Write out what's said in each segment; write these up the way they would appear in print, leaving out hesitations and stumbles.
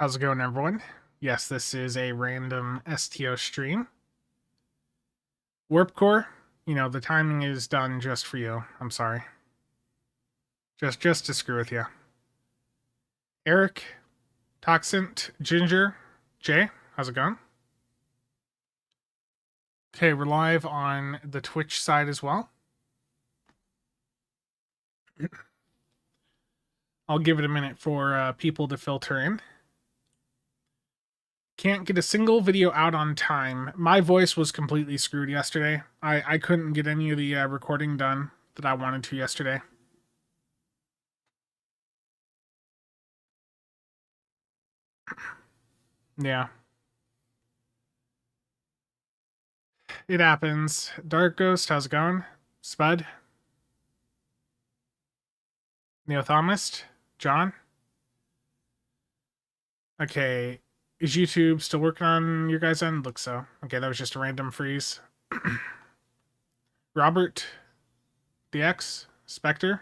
How's it going, everyone? Yes, this is a random STO stream. Warp Core, the timing is done just for you. I'm sorry. Just to screw with you. Eric, Toxint, Ginger, Jay, how's it going? Okay, we're live on the Twitch side as well. I'll give it a minute for people to filter in. Can't get a single video out on time. My voice was completely screwed yesterday. I couldn't get any of the recording done that I wanted to yesterday. Yeah. It happens. Dark Ghost, how's it going? Spud? Neothomist? John? Okay. Is YouTube still working on your guys' end? Looks so. Okay, that was just a random freeze. Robert? DX? Spectre?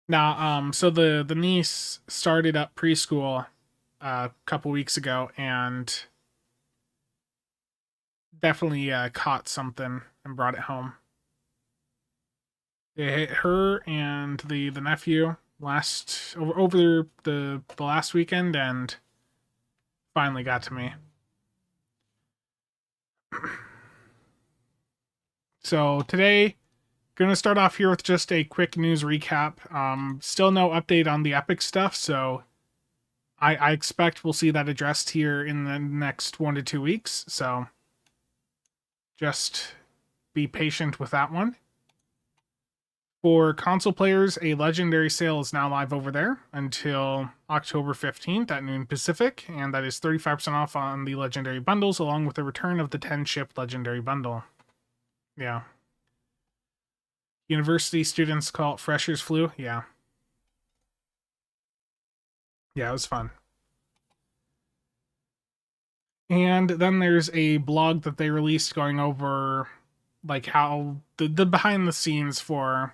Now, so the niece started up preschool a couple weeks ago and definitely caught something and brought it home. It hit her and the nephew over the last weekend and finally got to me. So today, gonna start off here with just a quick news recap. Still no update on the Epic stuff, so I expect we'll see that addressed here in the next 1 to 2 weeks. So just be patient with that one. For console players, a legendary sale is now live over there until October 15th at noon Pacific, and that is 35% off on the legendary bundles, along with the return of the 10-ship legendary bundle. Yeah. University students call it Freshers Flu. Yeah. Yeah, it was fun. And then there's a blog that they released going over like how the behind the scenes for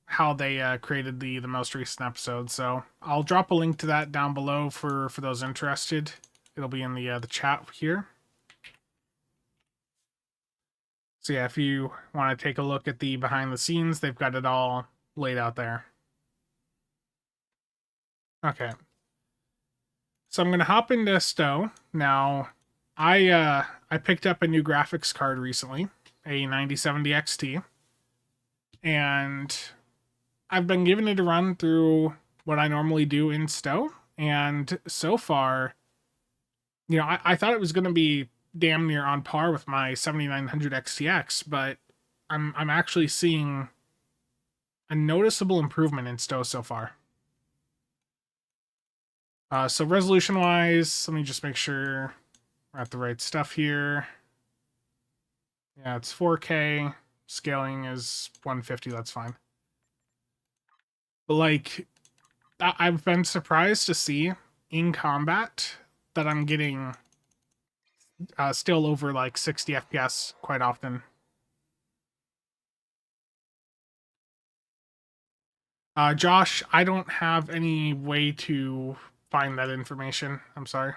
how they created the most recent episode. So I'll drop a link to that down below for those interested. It'll be in the chat here. So yeah, if you want to take a look at the behind the scenes, they've got it all laid out there. Okay. So I'm gonna hop into STO. Now, I picked up a new graphics card recently, a 9070 XT, and I've been giving it a run through what I normally do in STO, and so far, I thought it was gonna be damn near on par with my 7900 XTX, but I'm actually seeing a noticeable improvement in STO so far. So resolution-wise, let me just make sure we're at the right stuff here. Yeah, it's 4K. Scaling is 150, that's fine. But, like, I've been surprised to see in combat that I'm getting still over, like, 60 FPS quite often. Josh, I don't have any way to find that information. I'm sorry.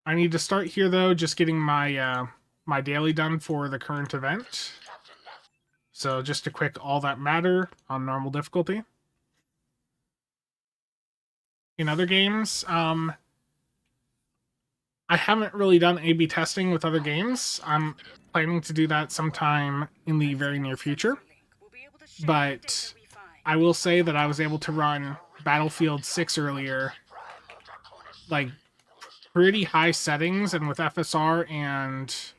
I need to start here, though, just getting my my daily done for the current event. So just a quick all that matter on normal difficulty. In other games, I haven't really done A/B testing with other games. I'm planning to do that sometime in the very near future. But I will say that I was able to run Battlefield 6 earlier, like, pretty high settings, and with FSR and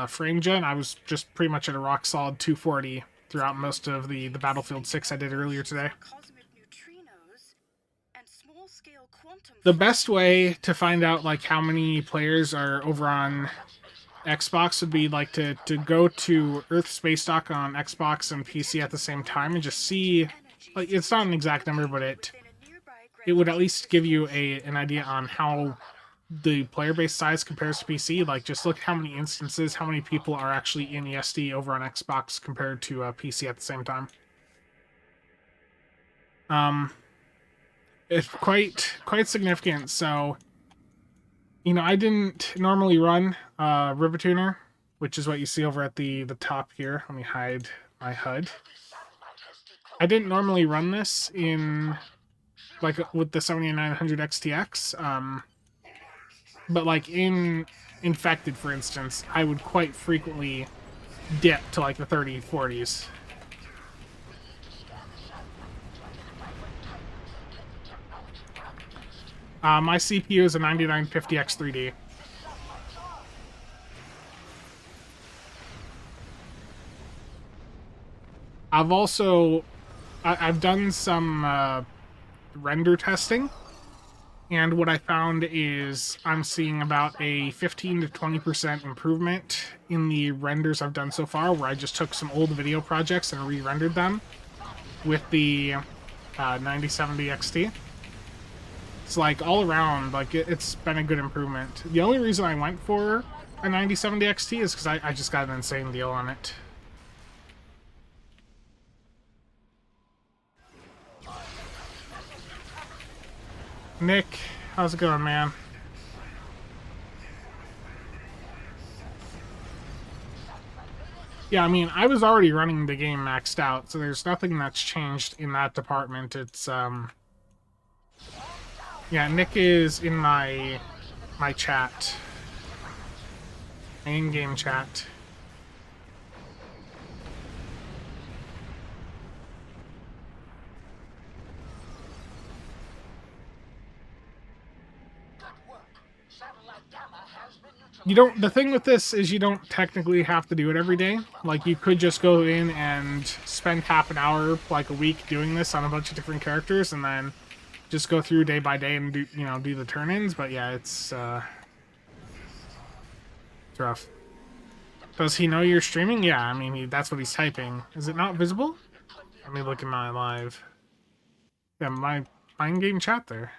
frame gen, I was just pretty much at a rock solid 240 throughout most of the Battlefield 6 I did earlier today. The best way to find out like how many players are over on Xbox would be like to go to Earth Space Dock on Xbox and PC at the same time and just see, like, it's not an exact number, but it would at least give you an idea on how the player base size compares to PC. Like, just look at how many instances, how many people are actually in ESD over on Xbox compared to PC at the same time. It's quite significant. So, you know, I didn't normally run River Tuner, which is what you see over at the top here. Let me hide my HUD. I didn't normally run this in like with the 7900 XTX, but like in Infected, for instance, I would quite frequently dip to like the 3040s. My CPU is a 9950X3D. I've done some render testing, and what I found is I'm seeing about a 15 to 20% improvement in the renders I've done so far, where I just took some old video projects and re-rendered them with the 9070 XT. It's like all around, like it's been a good improvement. The only reason I went for a 9070 XT is because I just got an insane deal on it. Nick, how's it going, man? Yeah, I mean, I was already running the game maxed out, so there's nothing that's changed in that department. It's, yeah, Nick is in my chat. My in-game chat. You don't, the thing with this is you don't technically have to do it every day. Like, you could just go in and spend half an hour, like a week, doing this on a bunch of different characters, and then just go through day by day and do, you know, do the turn-ins. But yeah, it's rough. Does he know you're streaming? Yeah, I mean, that's what he's typing. Is it not visible? Let me look at my live. Yeah, my in-game chat there.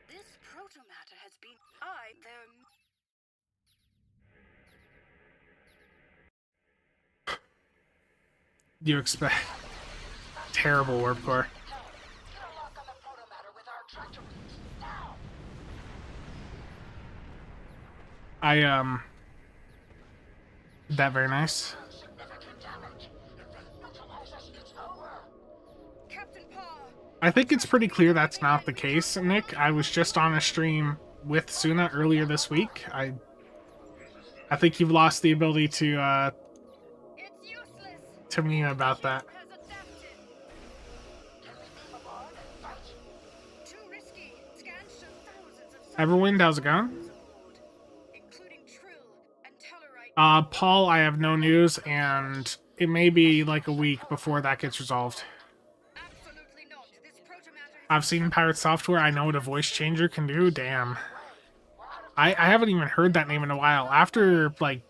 This protomatter has been You expect terrible warp core. That very nice. I think it's pretty clear that's not the case, Nick. I was just on a stream with Suna earlier this week. I think you've lost the ability to meme about that. Everwind, how's it going? Paul, I have no news, and it may be like a week before that gets resolved. I've seen Pirate Software. I know what a voice changer can do. Damn. I haven't even heard that name in a while. After, like,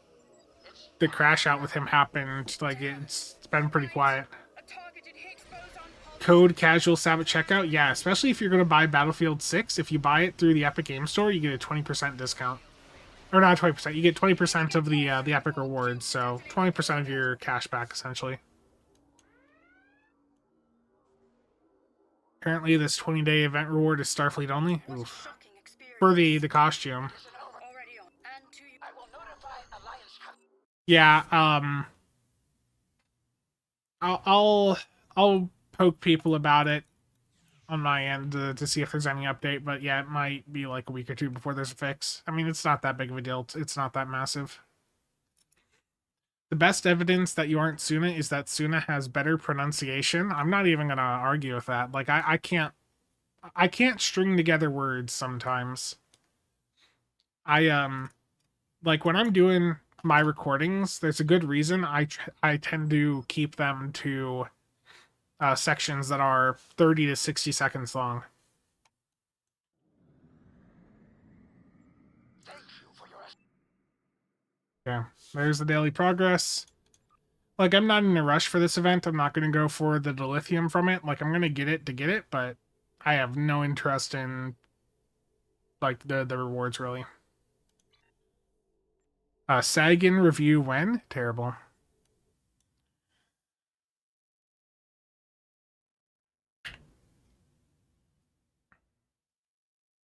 the crash out with him happened, like, it's been pretty quiet. Code CasualSAB at checkout? Yeah, especially if you're going to buy Battlefield 6. If you buy it through the Epic Game Store, you get a 20% discount. Or not 20%, you get 20% of the Epic rewards, so 20% of your cash back, essentially. Apparently, this 20-day event reward is Starfleet only. Oof. For the costume. Yeah, I'll poke people about it on my end to see if there's any update, but yeah, it might be like a week or two before there's a fix. I mean, it's not that big of a deal. It's not that massive. The best evidence that you aren't Suna is that Suna has better pronunciation. I'm not even gonna argue with that. Like, I can't string together words sometimes. Like, when I'm doing my recordings, there's a good reason I tend to keep them to sections that are 30 to 60 seconds long. Yeah, there's the daily progress. Like, I'm not in a rush for this event. I'm not going to go for the dilithium from it. Like, I'm going to get it, but I have no interest in, like, the rewards, really. Sagan review when? Terrible.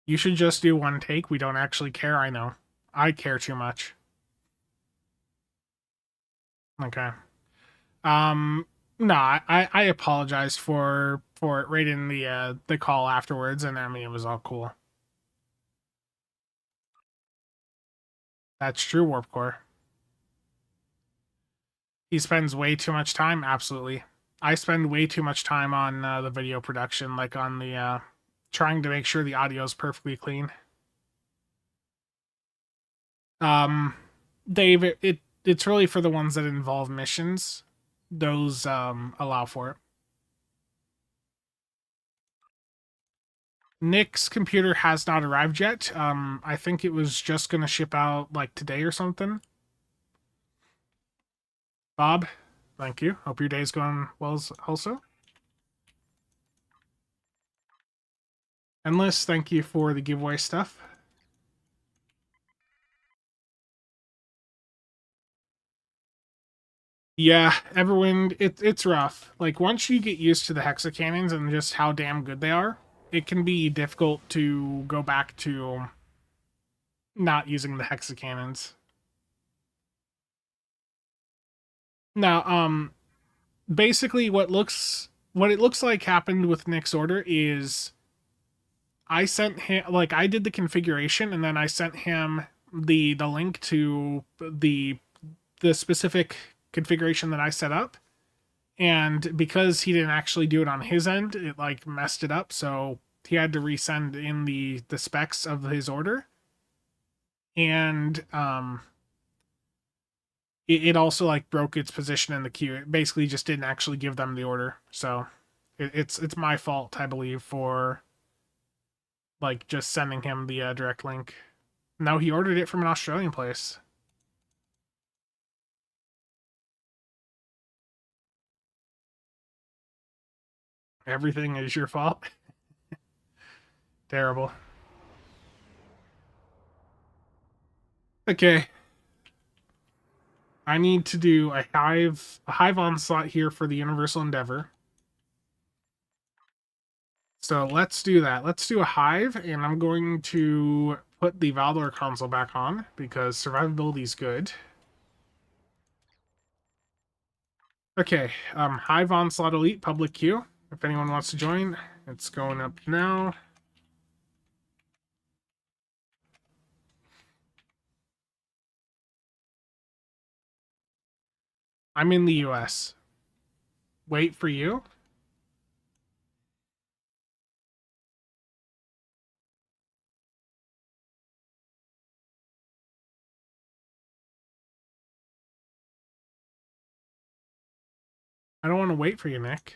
You should just do one take. We don't actually care, I know. I care too much. Okay. No, I apologize for it right in the call afterwards, and I mean it was all cool. That's true, Warp Core. He spends way too much time, absolutely. I spend way too much time on the video production, like on the trying to make sure the audio is perfectly clean. Dave, it's really for the ones that involve missions. Those allow for it. Nick's computer has not arrived yet. I think it was just gonna ship out like today or something. Bob, thank you. Hope your day's going well also. Endless, thank you for the giveaway stuff. Yeah, Everwind, it's rough. Like once you get used to the hexacannons and just how damn good they are, it can be difficult to go back to not using the hexacannons. Now, basically what it looks like happened with Nick's order is I sent him like I did the configuration and then I sent him the link to the specific configuration that I set up. And because he didn't actually do it on his end, it like messed it up, so he had to resend in the specs of his order. And it also like broke its position in the queue. It basically just didn't actually give them the order. So it's my fault, I believe, for like just sending him the direct link. No, he ordered it from an Australian place. Everything is your fault. Terrible. Okay. I need to do a hive onslaught here for the Universal Endeavor. So let's do that. Let's do a hive, and I'm going to put the Valdor console back on because survivability is good. Okay, hive onslaught elite public queue. If anyone wants to join, it's going up now. I'm in the US. Wait for you. I don't want to wait for you, Nick.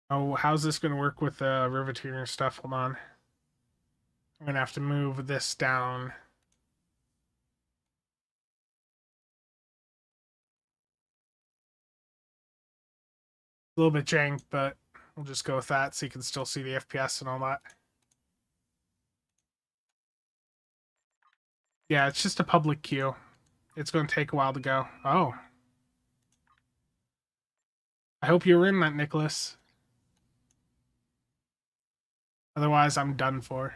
Oh, how's this going to work with the Riveteer stuff? Hold on. I'm going to have to move this down. A little bit jank, but we'll just go with that so you can still see the FPS and all that. Yeah, it's just a public queue. It's going to take a while to go. Oh. I hope you were in that, Nicholas. Otherwise, I'm done for.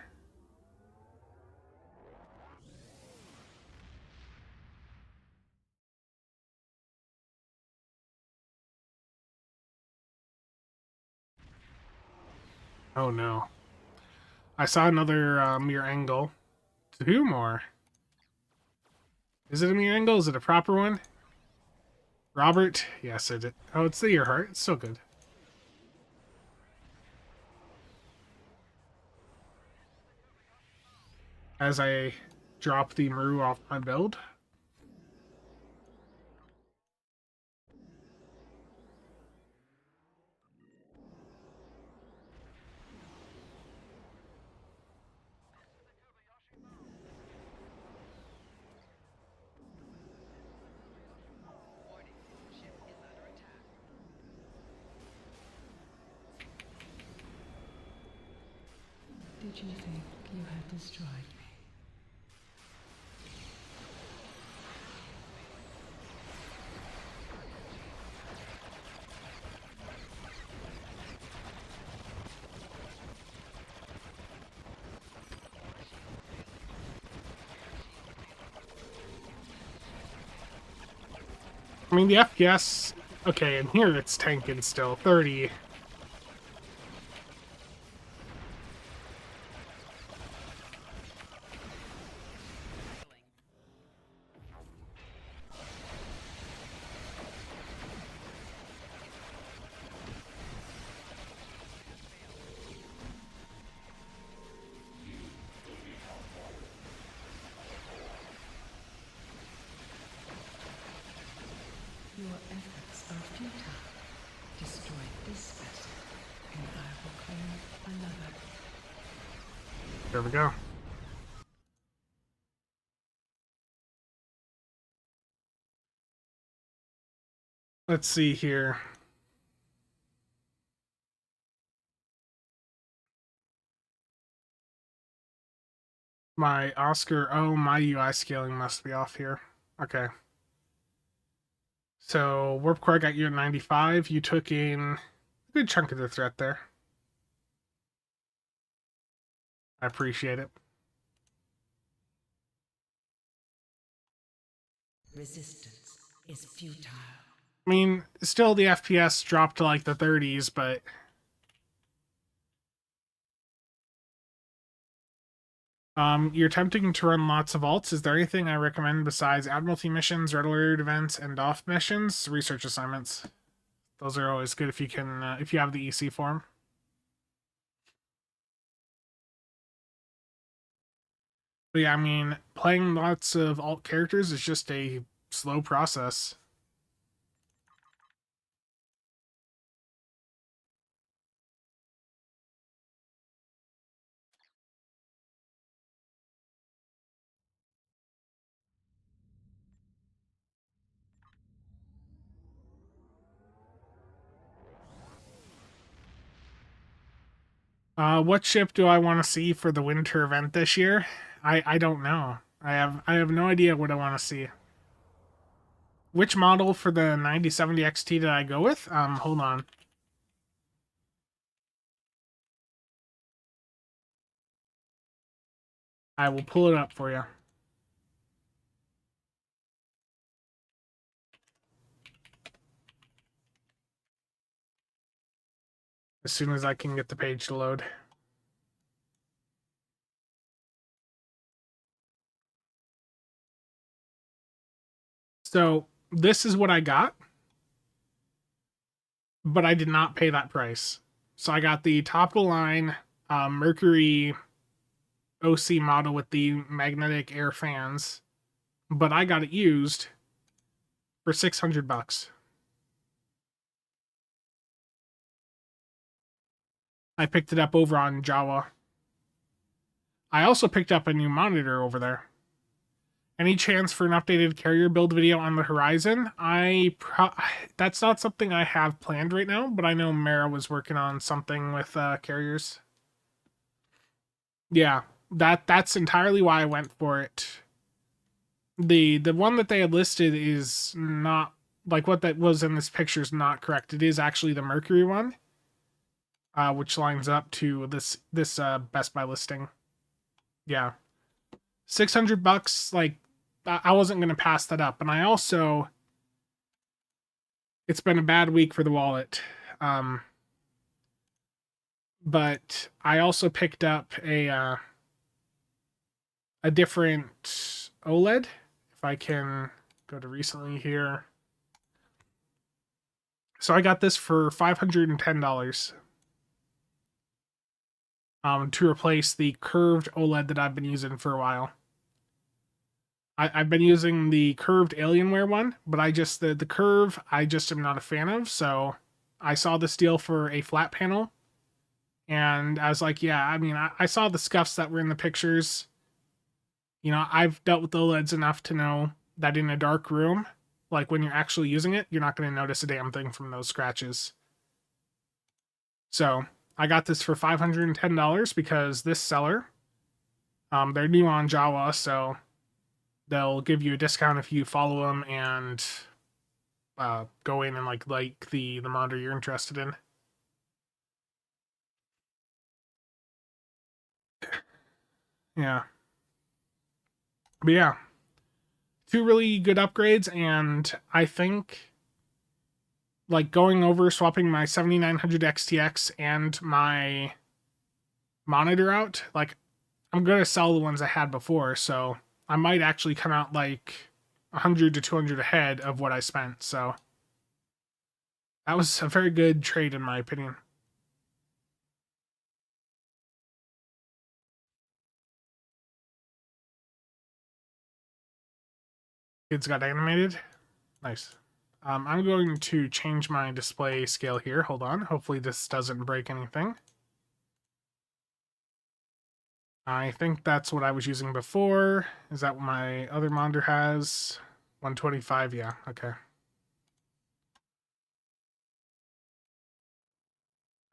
Oh no. I saw another mirror angle. 2 more. Is it a mirror angle? Is it a proper one? Robert? Yes, it is. Oh, it's the Earhart. It's still good. As I drop the Maru off my build. Did you think you had destroyed me? I mean, the FPS... Okay, and here it's tanking still. 30. Your efforts are futile. Destroy this vessel, and I will claim another. There we go. Let's see here. My Oscar... Oh, my UI scaling must be off here. Okay. So, Warp Core got you at 95. You took in a good chunk of the threat there. I appreciate it. Resistance is futile. I mean, still the FPS dropped to like the 30s, but... You're attempting to run lots of alts. Is there anything I recommend besides Admiralty missions, Red Alert events, and DOF missions? Research assignments. Those are always good if you can, if you have the EC form. But yeah, I mean, playing lots of alt characters is just a slow process. What ship do I want to see for the winter event this year? I don't know. I have no idea what I want to see. Which model for the 9070 XT did I go with? Hold on. I will pull it up for you. As soon as I can get the page to load. So this is what I got, but I did not pay that price. So I got the top of the line Mercury OC model with the magnetic air fans, but I got it used for $600. I picked it up over on Java. I also picked up a new monitor over there. Any chance for an updated carrier build video on the horizon? That's not something I have planned right now, but I know Mara was working on something with carriers. Yeah, that's entirely why I went for it. The one that they had listed is not like what that was in this picture is not correct. It is actually the Mercury one, which lines up to this Best Buy listing. Yeah, $600. Like, I wasn't gonna pass that up, and I also, it's been a bad week for the wallet. But I also picked up a different OLED. If I can go to recently here. So I got this for $510. To replace the curved OLED that I've been using for a while. I've been using the curved Alienware one, but the curve I just am not a fan of. So I saw this deal for a flat panel, and I was like, yeah, I mean, I saw the scuffs that were in the pictures. You know, I've dealt with OLEDs enough to know that in a dark room, like when you're actually using it, you're not going to notice a damn thing from those scratches. So I got this for $510 because this seller, they're new on Java, so they'll give you a discount if you follow them and go in and like the monitor you're interested in. Yeah. But yeah, two really good upgrades, and I think like going over swapping my 7900 XTX and my monitor out, like I'm gonna sell the ones I had before, so I might actually come out like 100 to 200 ahead of what I spent. So that was a very good trade in my opinion. Kids got animated. Nice. I'm going to change my display scale here. Hold on. Hopefully this doesn't break anything. I think that's what I was using before. Is that what my other monitor has? 125, yeah, okay.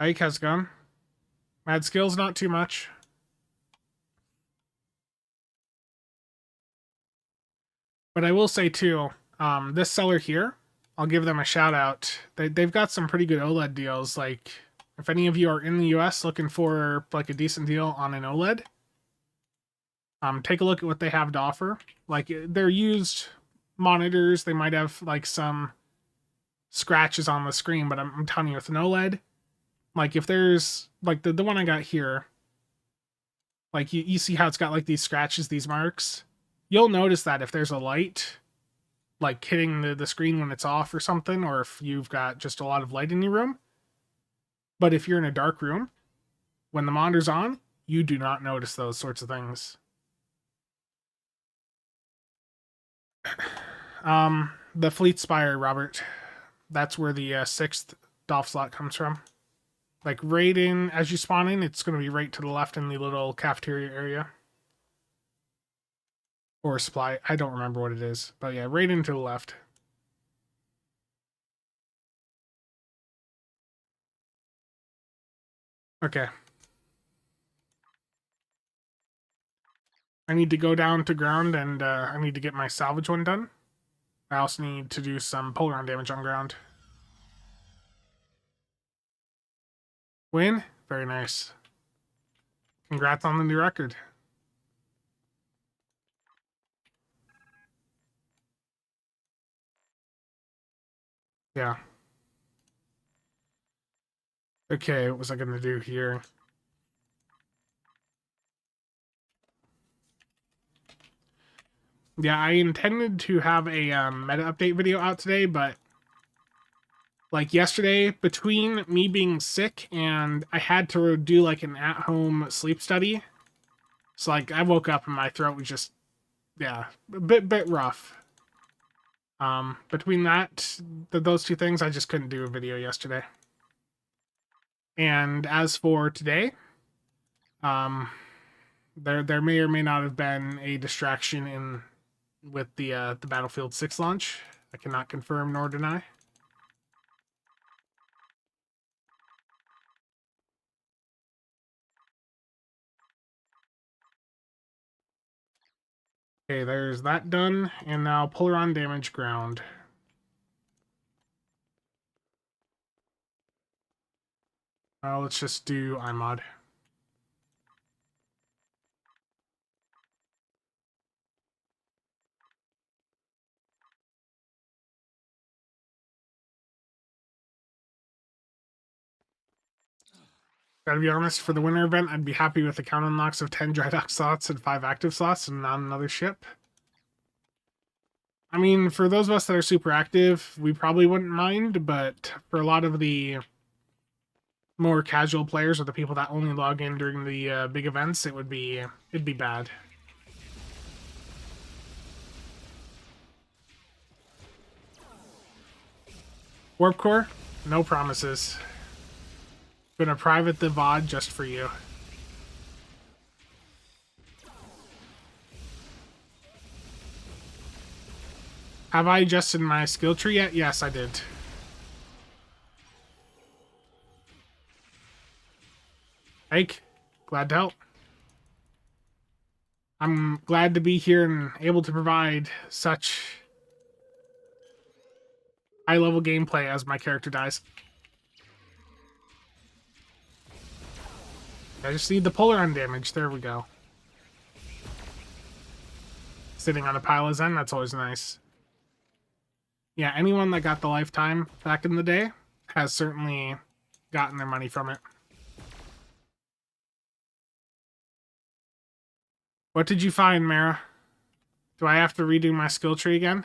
Ike, how's it going? Mad skills, not too much. But I will say too, this seller here, I'll give them a shout out. They've got some pretty good OLED deals. Like, if any of you are in the US looking for like a decent deal on an OLED, take a look at what they have to offer. Like, they're used monitors. They might have like some scratches on the screen, but I'm telling you, with an OLED, like if there's like the one I got here, like you see how it's got like these scratches, these marks. You'll notice that if there's a light like hitting the screen when it's off or something, or if you've got just a lot of light in your room. But if you're in a dark room, when the monitor's on, you do not notice those sorts of things. The Fleet Spire, Robert. That's where the 6th DOF slot comes from. Like right in, as you spawn in, it's going to be right to the left in the little cafeteria area. Or supply, I don't remember what it is. But yeah, right into the left. Okay. I need to go down to ground, and I need to get my salvage one done. I also need to do some pull around damage on ground. Win? Very nice. Congrats on the new record. Yeah. Okay, what was I going to do here? Yeah, I intended to have a meta update video out today, but like yesterday, between me being sick and I had to do like an at-home sleep study, so like I woke up and my throat was just, yeah, a bit rough. Between those two things, I just couldn't do a video yesterday. And as for today, there may or may not have been a distraction with the Battlefield 6 launch. I cannot confirm nor deny. Okay, there's that done, and now puller on damage ground. Let's just do iMod. Gotta be honest, for the winter event, I'd be happy with the count unlocks of 10 dry dock slots and 5 active slots and not another ship. I mean, for those of us that are super active, we probably wouldn't mind, but for a lot of the more casual players or the people that only log in during the big events, it'd be bad. Warp Core, no promises. Gonna private the VOD just for you. Have I adjusted my skill tree yet? Yes, I did. Ike, glad to help. I'm glad to be here and able to provide such high-level gameplay as my character dies. I just need the polar undamaged. There we go. Sitting on a pile of Zen, that's always nice. Yeah, anyone that got the lifetime back in the day has certainly gotten their money from it. What did you find, Mara? Do I have to redo my skill tree again?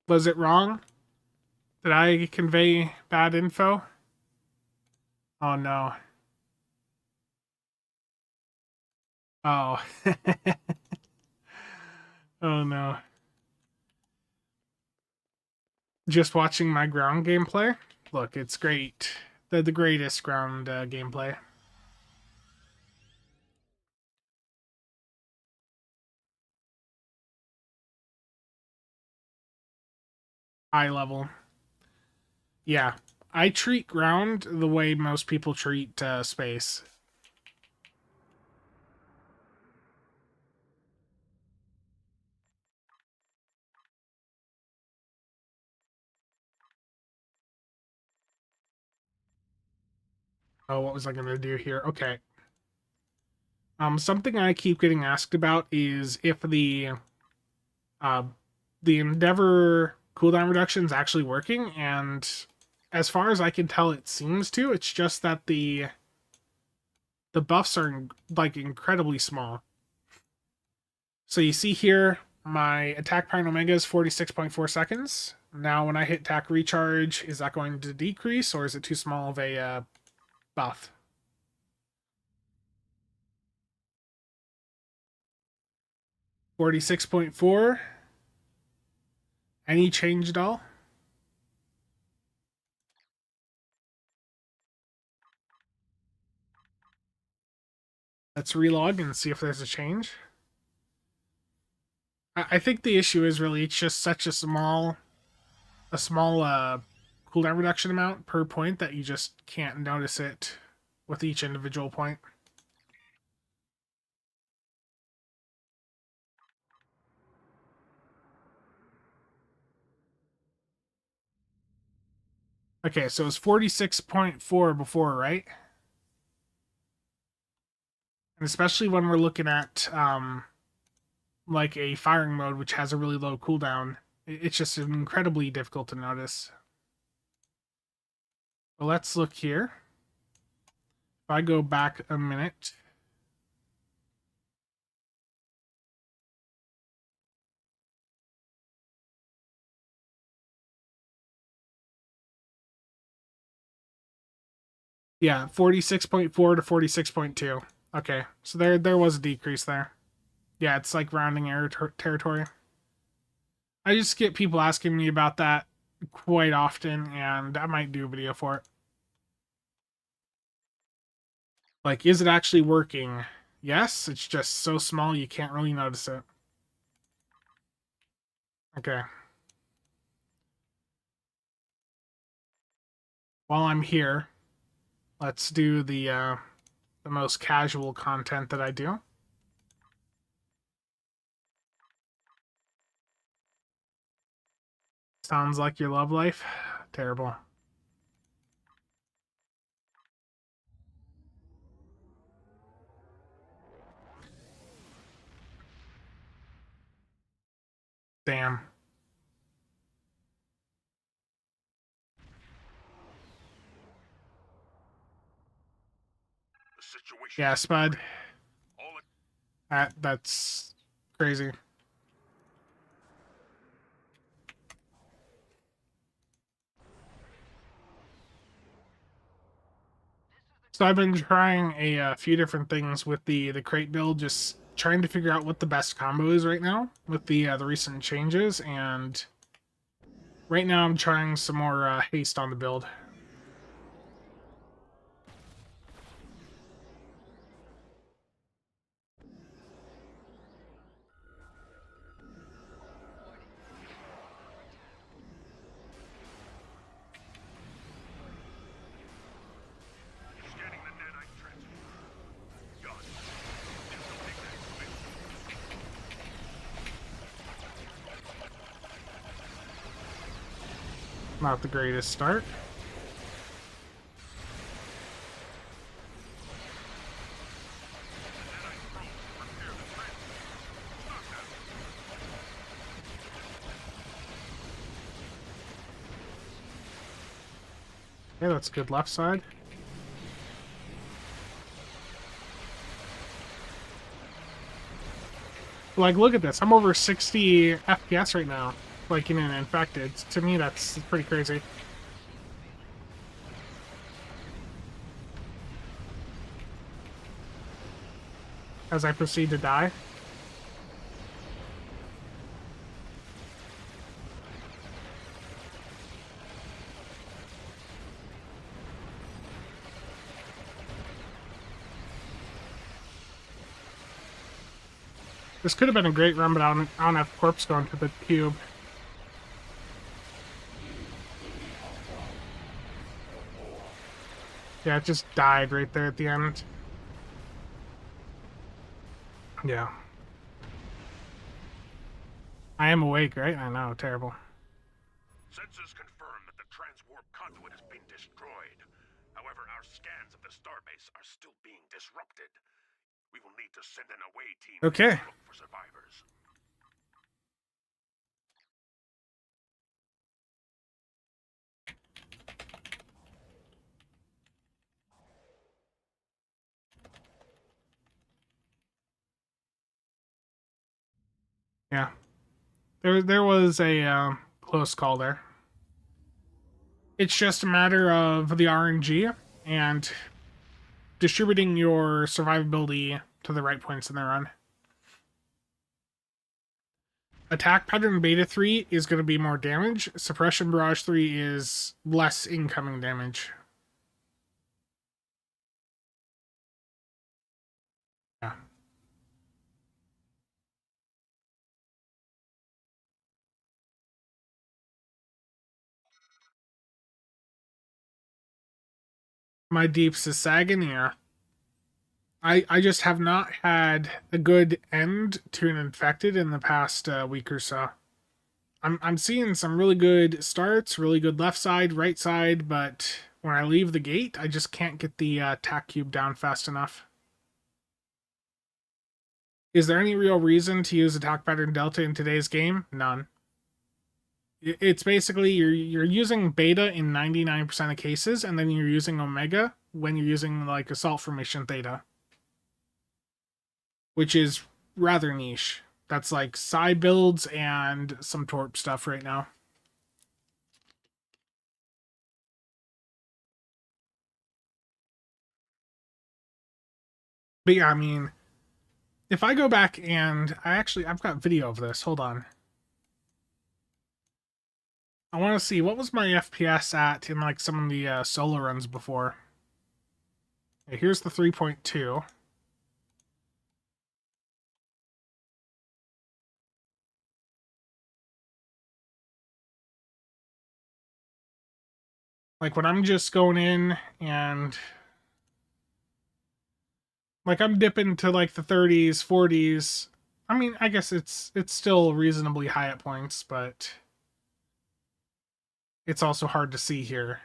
Was it wrong? Did I convey bad info? Oh no. Oh. Oh no. Just watching my ground gameplay? Look, it's great. The greatest ground gameplay. High level. Yeah. I treat ground the way most people treat space. Oh, what was I going to do here? Okay. Something I keep getting asked about is if the Endeavor cooldown reduction is actually working, and as far as I can tell, it seems to. It's just that the buffs are like incredibly small. So you see here, my attack prime omega is 46.4 seconds. Now, when I hit attack recharge, is that going to decrease, or is it too small of a buff? $46.4. Any change at all? Let's relog and see if there's a change. I think the issue is really it's just such a small cooldown reduction amount per point that you just can't notice it with each individual point. Okay, so it's 46.4 before, right? And especially when we're looking at like a firing mode which has a really low cooldown, it's just incredibly difficult to notice. Well, let's look here. If I go back a minute, yeah, 46.4 to 46.2. Okay, so there was a decrease there. Yeah, it's like rounding error territory. I just get people asking me about that quite often, and I might do a video for it. Like, is it actually working? Yes, it's just so small you can't really notice it. Okay. While I'm here, let's do the most casual content that I do. Sounds like your love life. Terrible. Damn. Yeah, Spud. That's crazy. So I've been trying a few different things with the crate build, just trying to figure out what the best combo is right now with the recent changes, and right now I'm trying some more haste on the build. Not the greatest start. Yeah, that's good left side. Like, look at this. I'm over 60 FPS right now. Like, in an infected. To me, that's pretty crazy. As I proceed to die. This could have been a great run, but I don't have corpse going to the cube. Yeah, it just died right there at the end. Yeah. I am awake, right? I know, terrible. Sensors confirm that the transwarp conduit has been destroyed. However, our scans of the starbase are still being disrupted. We will need to send an away team Okay. to look for survivors. Yeah. There was a close call there. It's just a matter of the RNG and distributing your survivability to the right points in the run. Attack Pattern Beta 3 is going to be more damage. Suppression Barrage 3 is less incoming damage. Yeah. My deeps is sagging, yeah. I just have not had a good end to an infected in the past week or so. I'm seeing some really good starts, really good left side, right side, but when I leave the gate, I just can't get the attack cube down fast enough. Is there any real reason to use attack pattern delta in today's game? None. It's basically you're using beta in 99% of cases, and then you're using omega when you're using like assault formation theta, which is rather niche. That's like psi builds and some torp stuff right now. But yeah, I mean, if I go back and I've got video of this. Hold on. I want to see what was my FPS at in like some of the solo runs before. Okay, here's the 3.2. Like when I'm just going in and like I'm dipping to like the 30s, 40s. I mean, I guess it's still reasonably high at points, but it's also hard to see here.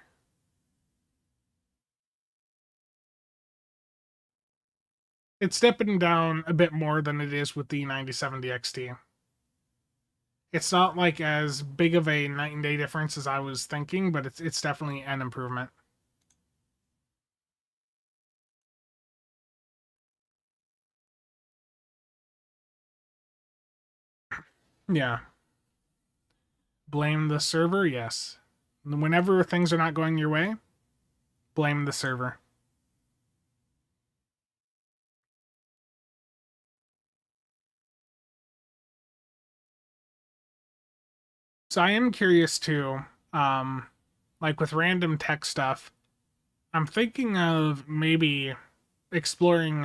It's dipping down a bit more than it is with the 9070 XT. It's not like as big of a night and day difference as I was thinking, but it's definitely an improvement. Yeah. Blame the server? Yes. Whenever things are not going your way, blame the server. So I am curious too, like with random tech stuff, I'm thinking of maybe exploring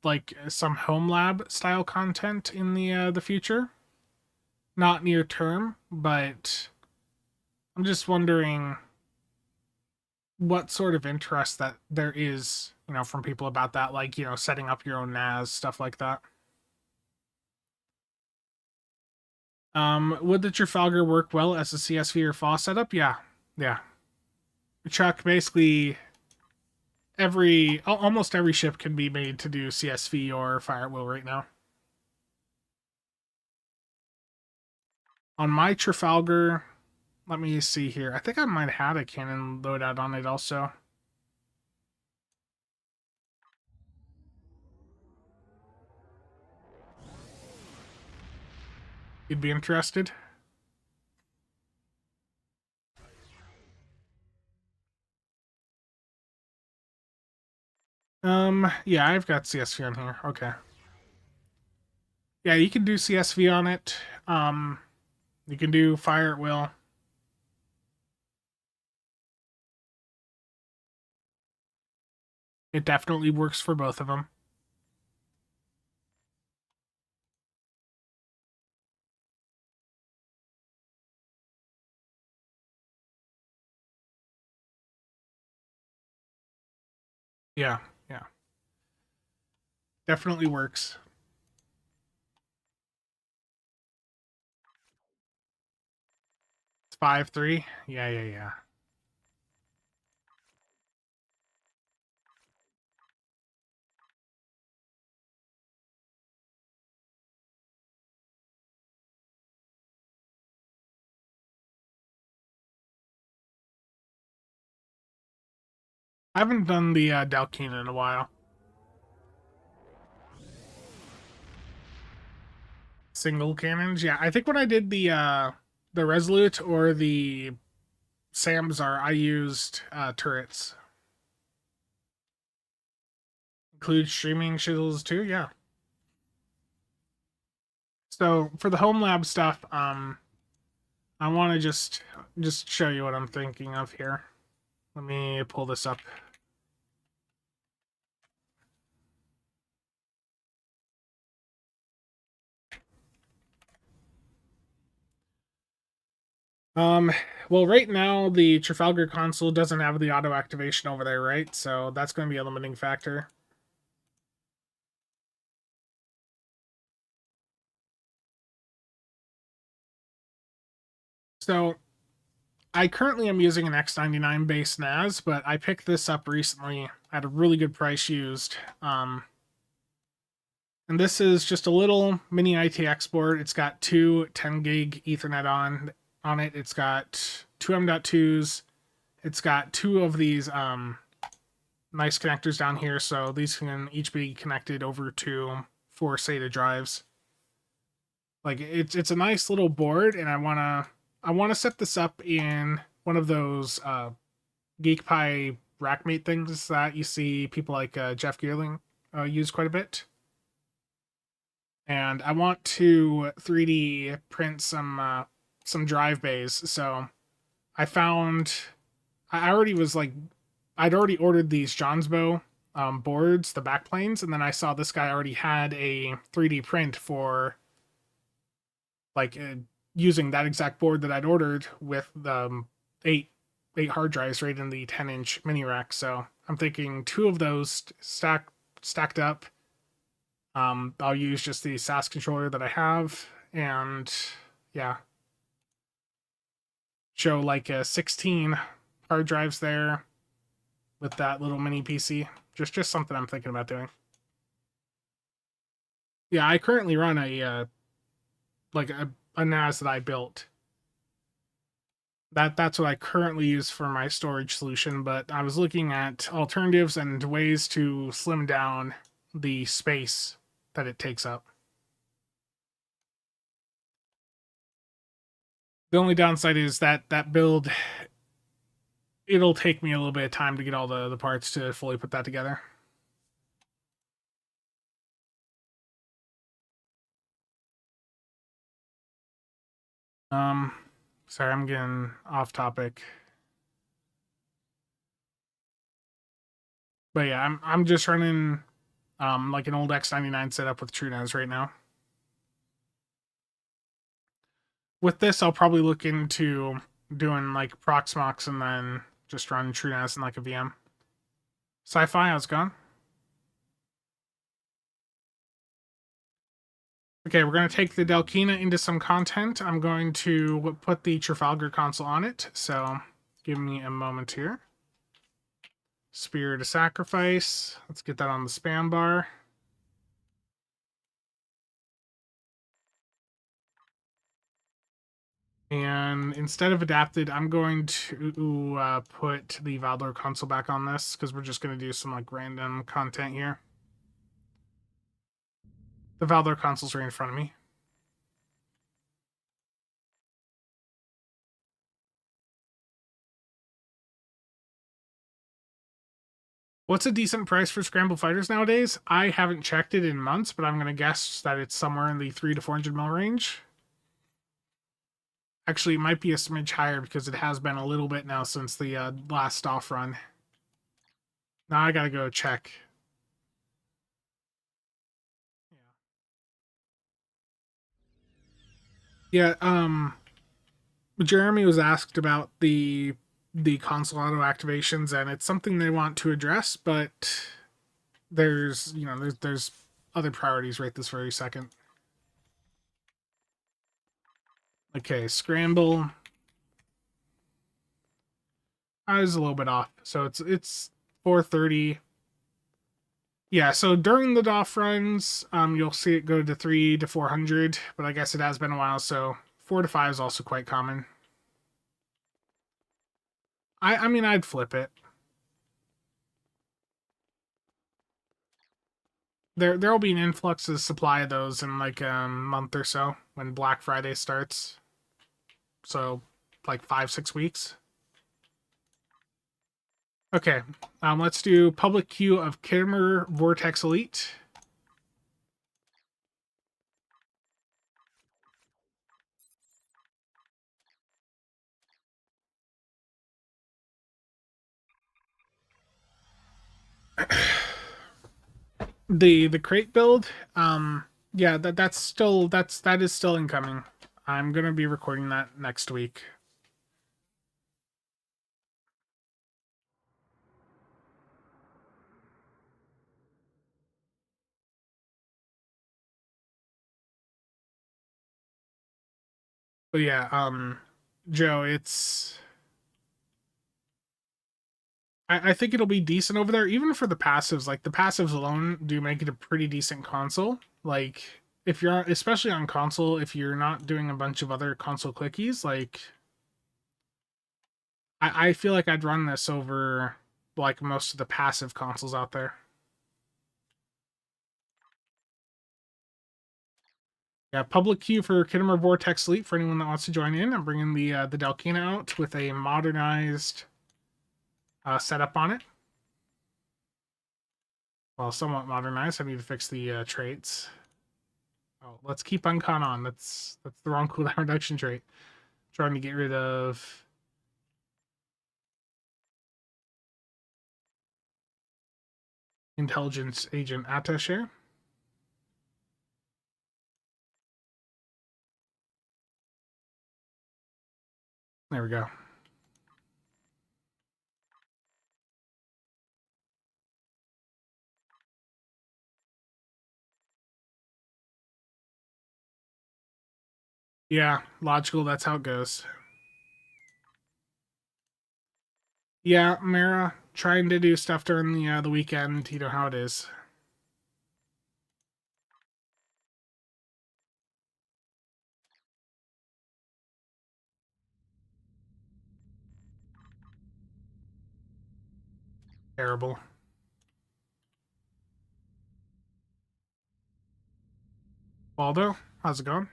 like some home lab style content in the future. Not near term, but I'm just wondering what sort of interest that there is, from people about that, like, setting up your own NAS, stuff like that. Would the Trafalgar work well as a CSV or FOSS setup? Yeah. Chuck, basically almost every ship can be made to do CSV or fire at will right now. On my Trafalgar, let me see here. I think I might have had a cannon loadout on it also. You'd be interested? Yeah, I've got CSV on here. Okay. Yeah, you can do CSV on it. You can do fire at will. It definitely works for both of them. Yeah. Definitely works. It's 5-3. Yeah. I haven't done the Dalkina in a while. Single cannons. Yeah, I think when I did the Resolute or the Samzar, I used turrets. Include streaming shields too. Yeah. So for the home lab stuff, I want to just show you what I'm thinking of here. Let me pull this up. Well, right now the Trafalgar console doesn't have the auto activation over there, right? So that's going to be a limiting factor. So I currently am using an X99 base NAS, but I picked this up recently at a really good price used. And this is just a little mini ITX board. It's got two 10 gig Ethernet on it. It's got two M.2s. It's got two of these nice connectors down here, so these can each be connected over to 4 SATA drives. Like it's a nice little board, and I wanna set this up in one of those GeekPi rackmate things that you see people like Jeff Geerling use quite a bit. And I want to 3D print some drive bays. So I found I already was like I'd already ordered these Johnsbow boards, the backplanes, and then I saw this guy already had a 3D print for like using that exact board that I'd ordered with the eight hard drives right in the 10-inch mini rack. So I'm thinking two of those stacked up. I'll use just the SAS controller that I have, and yeah, show like 16 hard drives there with that little mini PC. Just something I'm thinking about doing. Yeah, I currently run a like a NAS that I built. That's what I currently use for my storage solution, but I was looking at alternatives and ways to slim down the space that it takes up. The only downside is that build, it'll take me a little bit of time to get all the parts to fully put that together. Um, sorry, I'm getting off topic. But yeah, I'm just running like an old X99 setup with TrueNAS right now. With this, I'll probably look into doing like Proxmox and then just run TrueNAS in like a VM. Sci-fi, how's it going? Okay, we're going to take the Delkina into some content. I'm going to put the Trafalgar console on it, so give me a moment here. Spear to sacrifice. Let's get that on the spam bar. And instead of adapted, I'm going to put the Valor console back on this because we're just going to do some like random content here. The Valor console's right in front of me. What's a decent price for Scramble Fighters nowadays? I haven't checked it in months, but I'm going to guess that it's somewhere in the 300 to 400 mil range. Actually, it might be a smidge higher because it has been a little bit now since the last off run. Now I gotta go check. Yeah, Jeremy was asked about the console auto activations, and it's something they want to address, but there's other priorities right this very second. Okay, scramble. I was a little bit off, so it's 430. Yeah, so during the DOF runs, you'll see it go to 3 to 400, but I guess it has been a while, so 4 to 5 is also quite common. I mean, I'd flip it. There'll be an influx of supply of those in like a month or so when Black Friday starts. So, like 5-6 weeks. Okay, let's do public queue of Kittimer Vortex Elite. The crate build, yeah, that is still incoming. I'm gonna be recording that next week. But yeah, Joe, I think it'll be decent over there, even for the passives. Like the passives alone do make it a pretty decent console. Like if you're especially on console, if you're not doing a bunch of other console clickies, like I feel like I'd run this over like most of the passive consoles out there. Yeah, public queue for Kittimer Vortex Elite for anyone that wants to join in. I'm bringing the Delkina out with a modernized setup on it. Well, somewhat modernized. I need to fix the traits. Oh, let's keep Uncon on. That's the wrong cooldown reduction trait. Trying to get rid of Intelligence Agent Attaché. There we go. Yeah, logical. That's how it goes. Yeah, Mara, trying to do stuff during the weekend. You know how it is. Terrible. Waldo, how's it going?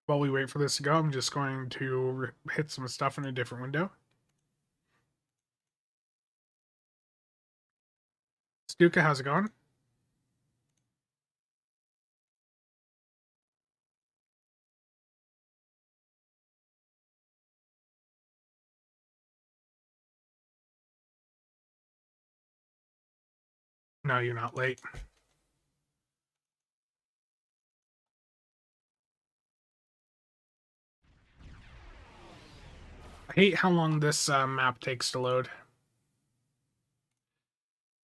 While we wait for this to go, I'm just going to hit some stuff in a different window. Stuka, how's it going? No, you're not late. I hate how long this map takes to load.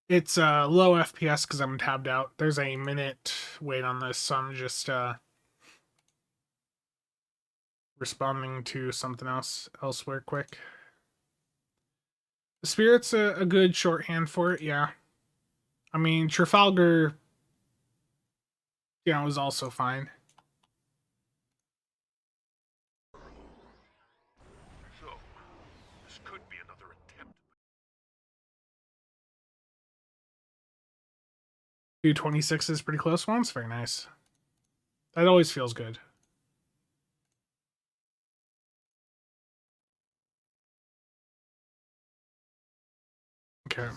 It's low FPS because I'm tabbed out. There's a minute wait on this, so I'm just responding to something else elsewhere quick. The Spirit's a good shorthand for it, yeah. I mean, Trafalgar, you know, is also fine. So, this could be another attempt. 226 is pretty close ones. Very nice. That always feels good. Okay.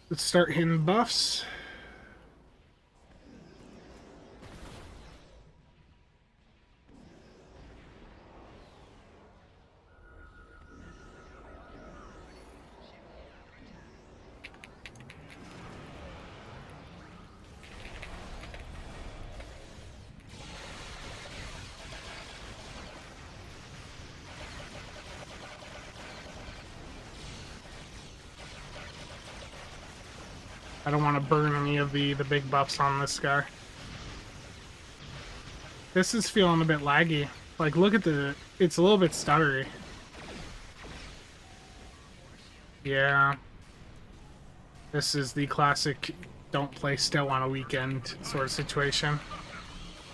Let's start hitting buffs. I don't want to burn any of the big buffs on this guy. This is feeling a bit laggy. Like, look at it's a little bit stuttery. Yeah. This is the classic don't play STO on a weekend sort of situation.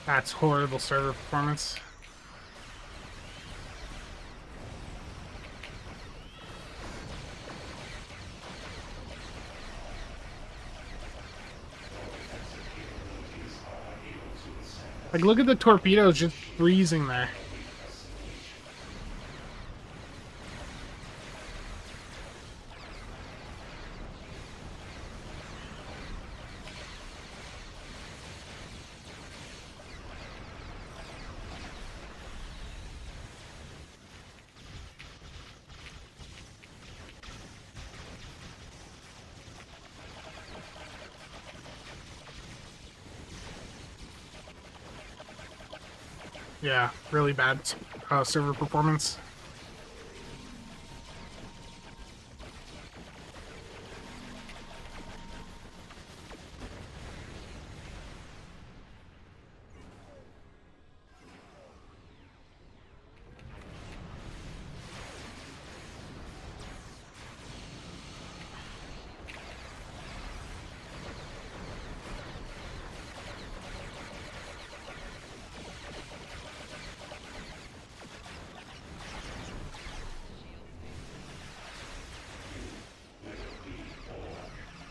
That's horrible server performance. Like, look at the torpedoes just freezing there. Yeah, really bad server performance.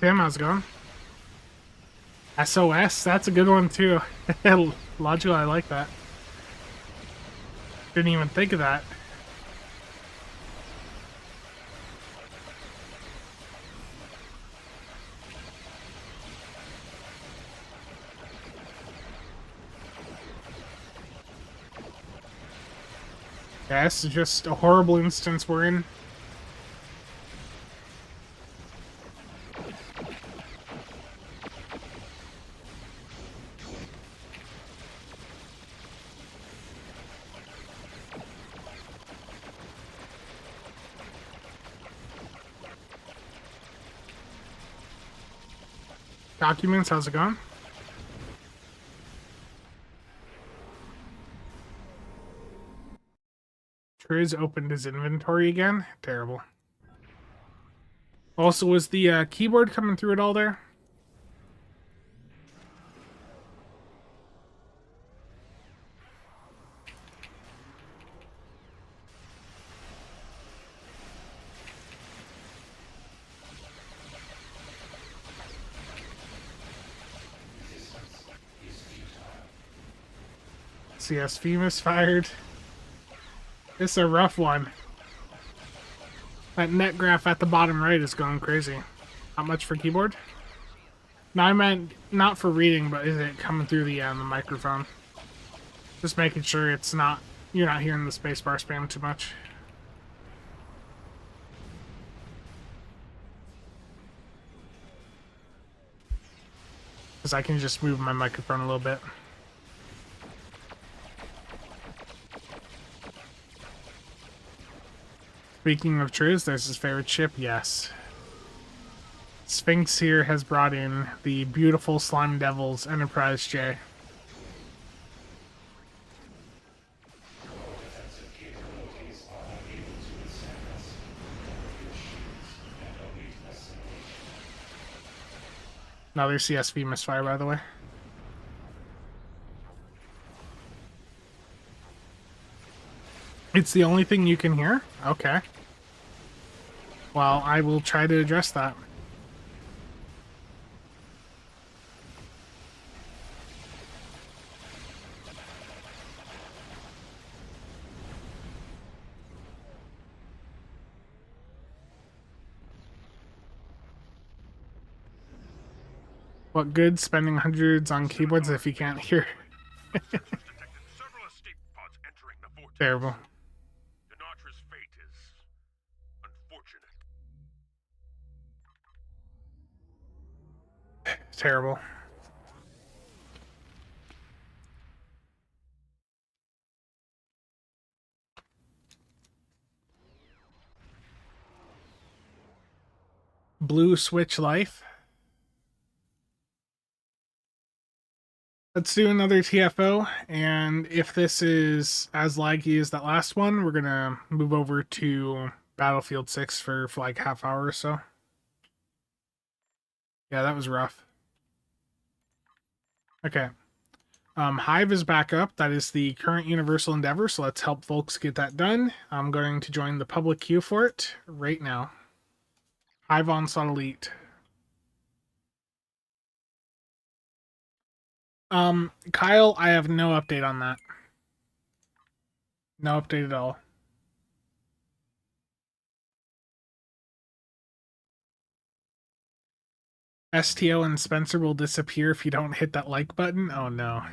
Damn, how's it going? SOS, that's a good one too. Logical, I like that. Didn't even think of that. Yeah, this is just a horrible instance we're in. Documents, how's it going? Triz opened his inventory again. Terrible. Also, was the keyboard coming through it all there? CSV misfired. This is a rough one. That net graph at the bottom right is going crazy. Not much for keyboard? No, I meant not for reading, but is it coming through the microphone? Just making sure it's not, you're not hearing the spacebar spam too much. Because I can just move my microphone a little bit. Speaking of truths, there's his favorite ship, yes. Sphinx here has brought in the beautiful Slime Devils Enterprise J. Another CSV misfire, by the way. It's the only thing you can hear? Okay. Well, I will try to address that. What good spending hundreds on keyboards if you can't hear? Detected several escape pods entering the vortex. Terrible. Denatra's fate is unfortunate. Terrible. Blue Switch Life. Let's do another TFO, and if this is as laggy as that last one, we're gonna move over to Battlefield 6 for like half hour or so. Yeah, that was rough. Okay. Hive is back up. That is the current Universal Endeavor, so let's help folks get that done. I'm going to join the public queue for it right now. Hive Onslaught Elite. Kyle, I have no update on that. No update at all. STO and Spencer will disappear if you don't hit that like button. Oh no.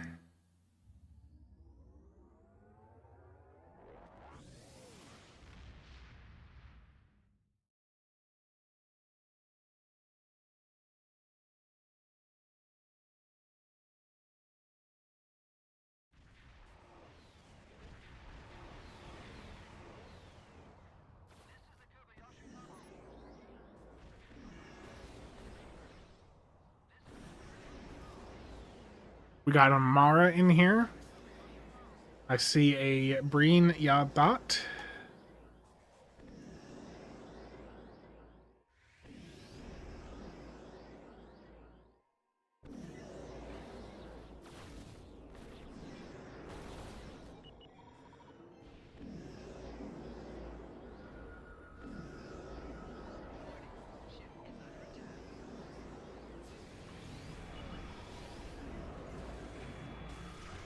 We got a Mara in here. I see a Breen Yadat.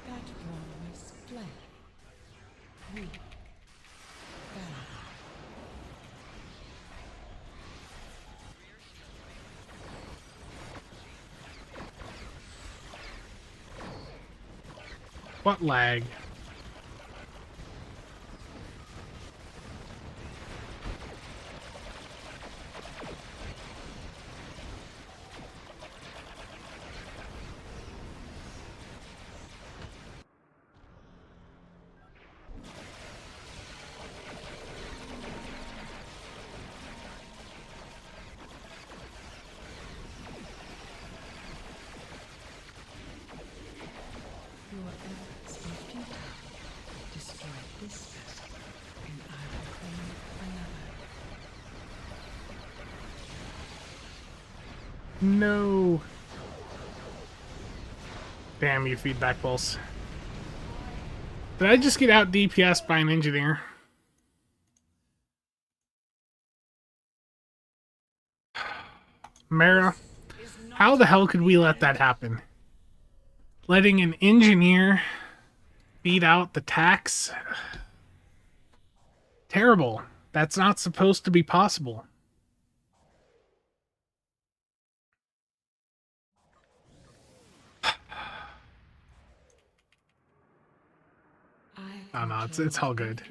That one was fled. Weak. Bad. What lag? Your efforts were futile. Destroy this vessel, and I will claim another. No. Damn you, feedback pulse. Did I just get out DPS by an engineer? Mara, how the hell could we let that happen? Letting an engineer beat out the tax? Terrible. That's not supposed to be possible. Oh no, it's all good.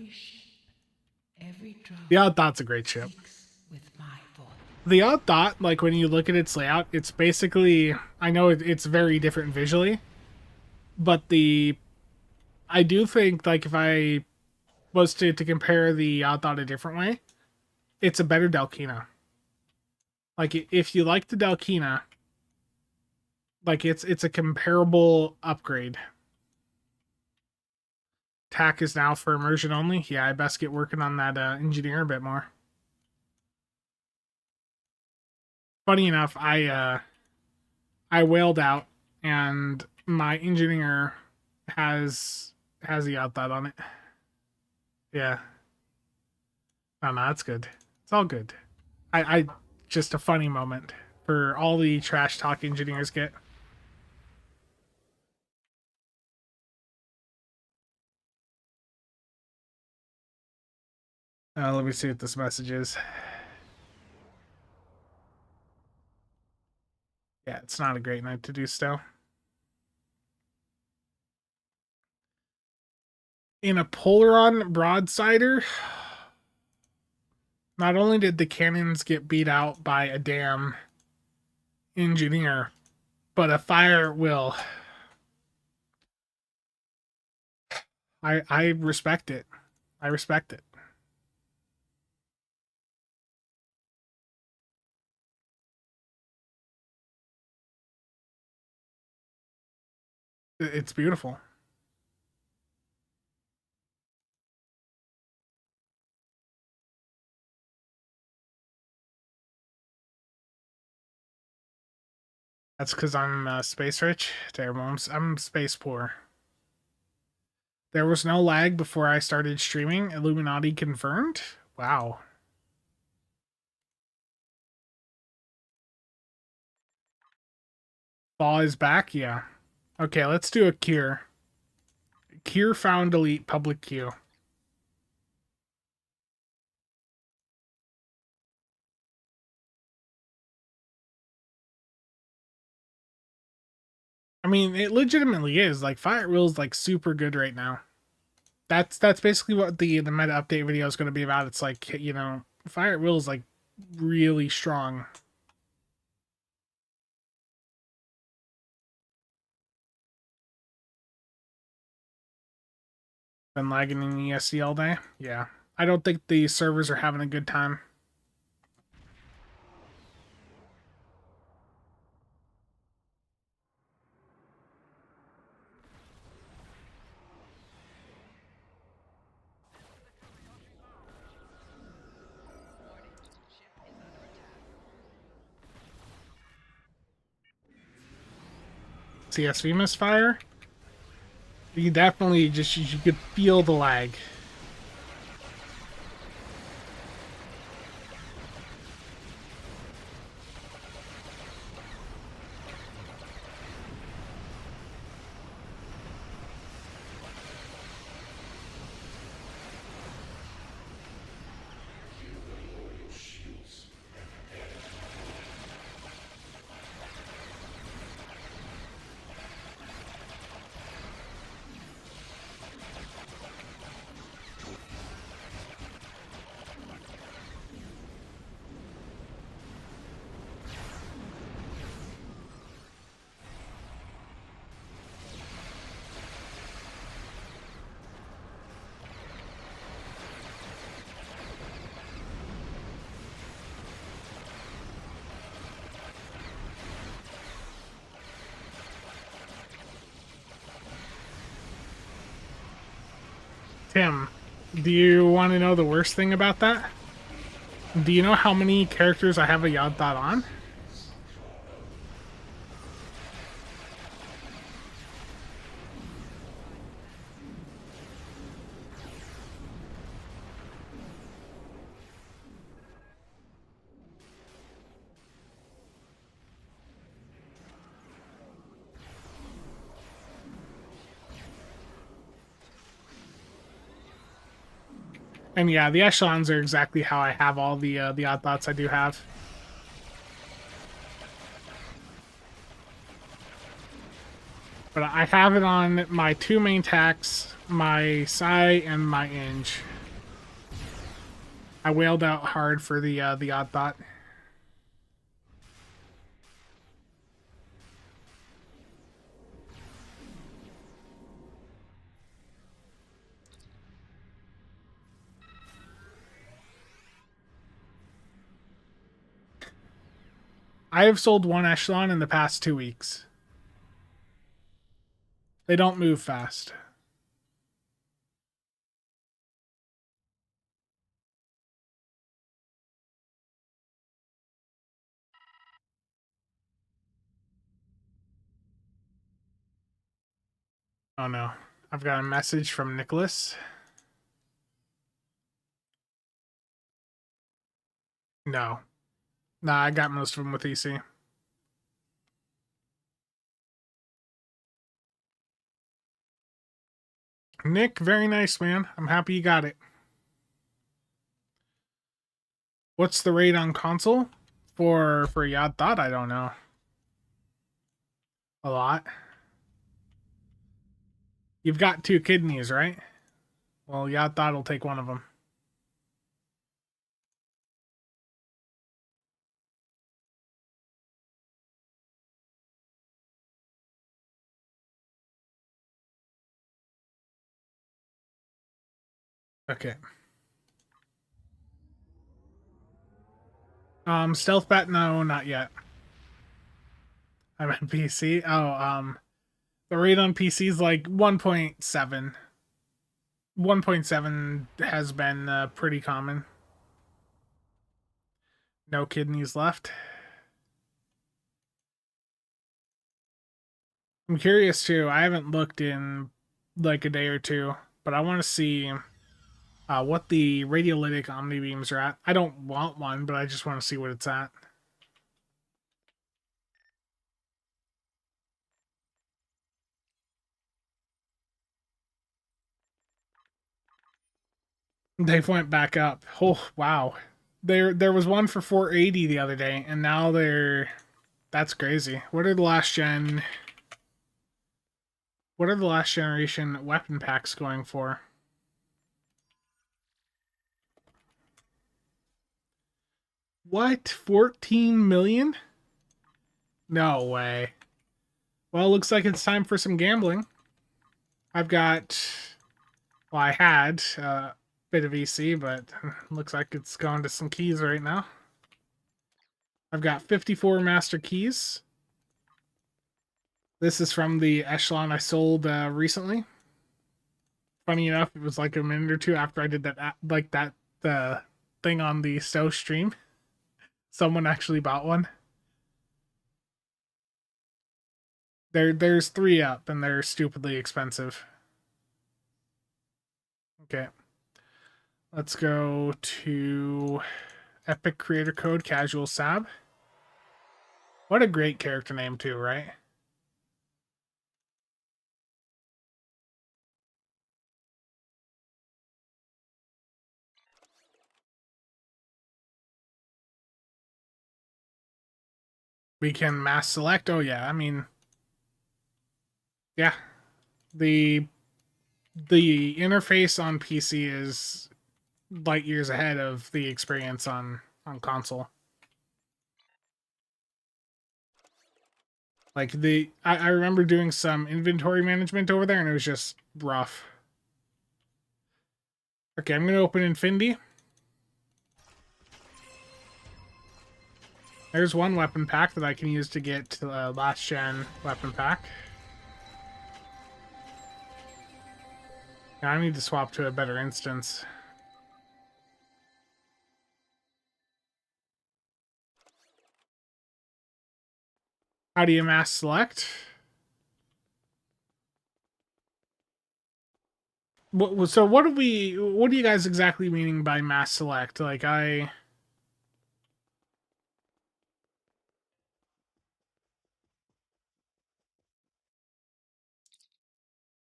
Every drop The Odd Thought's a great ship. speaks with my voice. The Odd Thought, like when you look at its layout, it's basically, I know it's very different visually, but I do think, like, if I was to compare the Odd Thought a different way, it's a better Delkina. Like, if you like the Delkina, like, it's a comparable upgrade. Attack is now for immersion only. Yeah, I best get working on that engineer a bit more. Funny enough, I whaled out, and my engineer has the outthought on it. Yeah. No, that's good. It's all good. I just a funny moment for all the trash talk engineers get. Let me see what this message is. Yeah, it's not a great night to do STO. In a Polaron broadsider, not only did the cannons get beat out by a damn engineer, but a fire will. I respect it. I respect it. It's beautiful. That's because I'm space rich. Terrible. I'm space poor. There was no lag before I started streaming. Illuminati confirmed. Wow. Ball is back. Yeah. Okay, let's do a cure. Cure found delete public queue. I mean, it legitimately is. Like, Fire Will's like super good right now. That's basically what the meta update video is going to be about. It's like, you know, Fire Will is like really strong. Been lagging in ESC all day. Yeah, I don't think the servers are having a good time. CSV misfire. You definitely just you could feel the lag. Tim, do you want to know the worst thing about that? Do you know how many characters I have a Yod Thought on? And yeah, the echelons are exactly how I have all the odd thoughts I do have. But I have it on my two main tacks, my Psy and my Eng. I wailed out hard for the odd thought. I have sold one echelon in the past 2 weeks. They don't move fast. Oh no. I've got a message from Nicholas. No. Nah, I got most of them with EC. Nick, very nice, man. I'm happy you got it. What's the rate on console? For Yad Thought? I don't know. A lot. You've got 2 kidneys, right? Well, Yad Thought will take one of them. Okay. Stealth bat? No, not yet. I'm at PC. Oh, the rate on PC is like 1.7. 1.7 has been pretty common. No kidneys left. I'm curious too. I haven't looked in like a day or two, but I want to see what the radiolytic omni beams are at. I don't want one, but I just want to see what it's at. They've went back up. Oh wow. There was one for 480 the other day, and now that's crazy. What are the last generation weapon packs going for? What? 14 million? No way. Well, looks like it's time for some gambling. I've got, well, I had a bit of EC, but looks like it's going to some keys right now. I've got 54 master keys. This is from the echelon I sold recently. Funny enough, it was like a minute or two after I did that, thing on the STO stream. Someone actually bought one. There's 3 up, and they're stupidly expensive. Okay. Let's go to Epic Creator Code CasualSAB. What a great character name too, right? We can mass select. Oh yeah, I mean, yeah. The interface on PC is light years ahead of the experience on console. Like I remember doing some inventory management over there, and it was just rough. Okay, I'm gonna open Infinity. There's one weapon pack that I can use to get the last gen weapon pack. Now I need to swap to a better instance. How do you mass select? So what are you guys exactly meaning by mass select?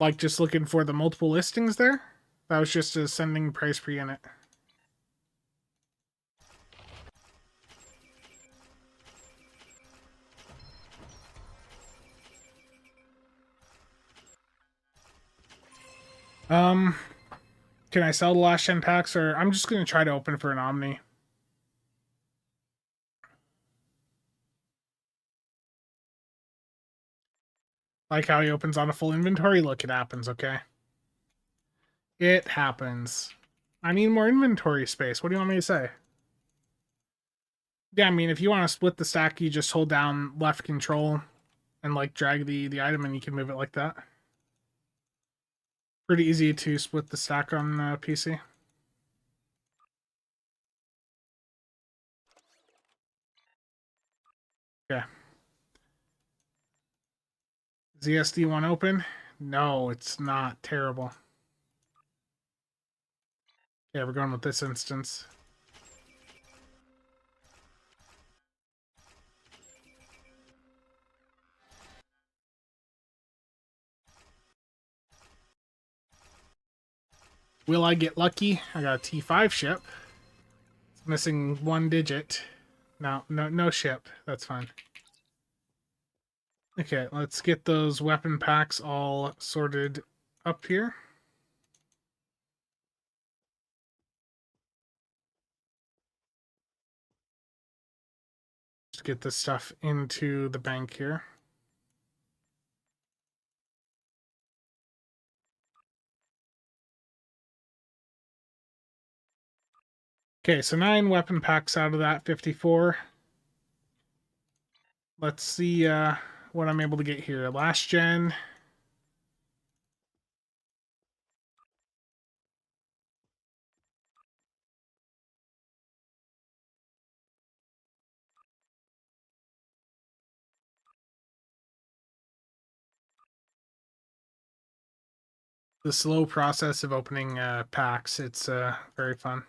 Like just looking for the multiple listings there? That was just a sending price per unit. Can I sell the last gen packs, or I'm just gonna try to open for an Omni. Like how he opens on a full inventory? Look, it happens, okay? It happens. I need more inventory space. What do you want me to say? Yeah, I mean, if you want to split the stack, you just hold down left control and like drag the item, and you can move it like that. Pretty easy to split the stack on PC. Okay. ZSD1 open? No, it's not terrible. Yeah, we're going with this instance. Will I get lucky? I got a T5 ship. It's missing one digit. No ship. That's fine. Okay, let's get those weapon packs all sorted up here. Just get this stuff into the bank here. Okay, so 9 weapon packs out of that 54. Let's see what I'm able to get here. Last gen. The slow process of opening packs. It's very fun.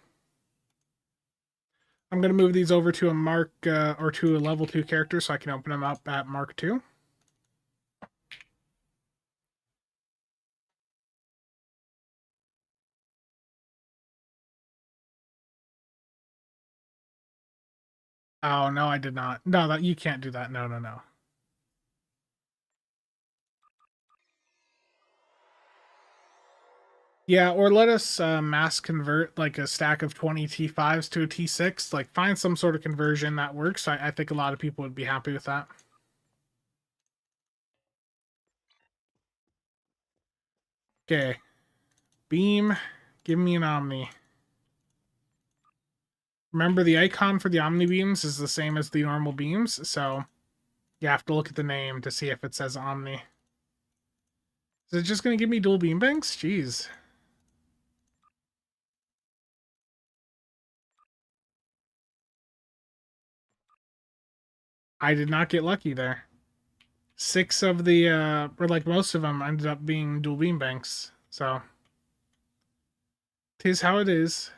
I'm going to move these over to a Mark or to a level 2 character so I can open them up at Mark 2. Oh, no, I did not. No, that you can't do that. No. Yeah, or let us mass convert like a stack of 20 T5s to a T6. Like, find some sort of conversion that works. I think a lot of people would be happy with that. Okay. Beam. Give me an Omni. Remember, the icon for the Omni beams is the same as the normal beams, so you have to look at the name to see if it says Omni. Is it just going to give me dual beam banks? Jeez. I did not get lucky there. 6 of the, or like most of them, ended up being dual beam banks. So, 'tis how it is.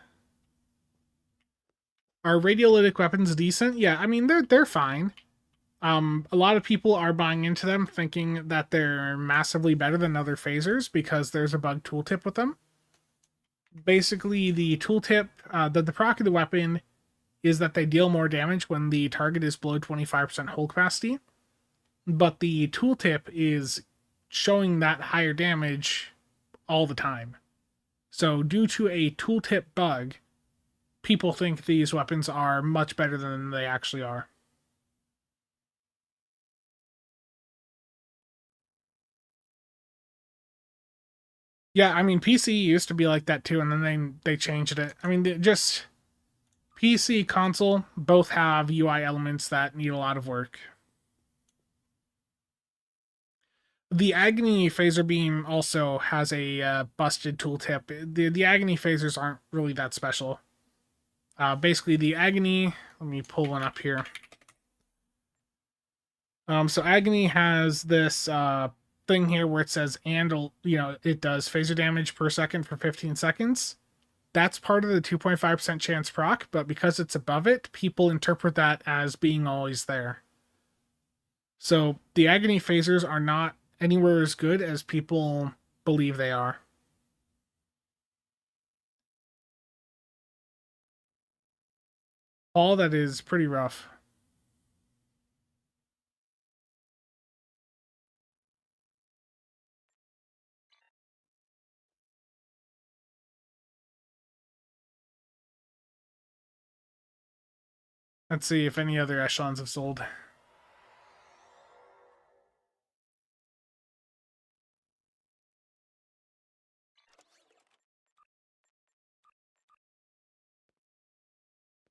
Are radiolytic weapons decent? Yeah, I mean they're fine. A lot of people are buying into them, thinking that they're massively better than other phasers because there's a bug tooltip with them. Basically, the tooltip, the proc of the weapon is that they deal more damage when the target is below 25% hull capacity, but the tooltip is showing that higher damage all the time. So, due to a tooltip bug, people think these weapons are much better than they actually are. Yeah, I mean PC used to be like that too, and then they changed it. I mean, just PC console both have UI elements that need a lot of work. The Agony Phaser Beam also has a busted tooltip. The Agony phasers aren't really that special. Basically, the Agony. Let me pull one up here. So Agony has this thing here where it says and it does phaser damage per second for 15 seconds. That's part of the 2.5% chance proc, but because it's above it, people interpret that as being always there. So the Agony phasers are not anywhere as good as people believe they are. All that is pretty rough. Let's see if any other echelons have sold.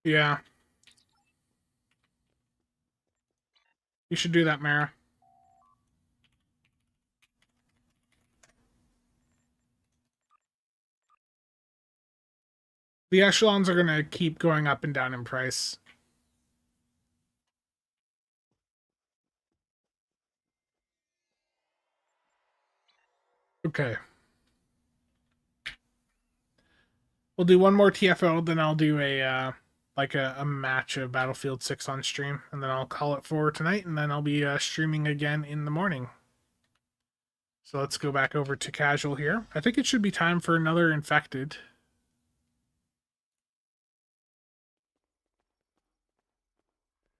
Yeah. You should do that, Mara. The echelons are going to keep going up and down in price. Okay. We'll do one more TFO, then I'll do a match of Battlefield 6 on stream, and then I'll call it for tonight, and then I'll be streaming again in the morning. So let's go back over to casual here. I think it should be time for another infected.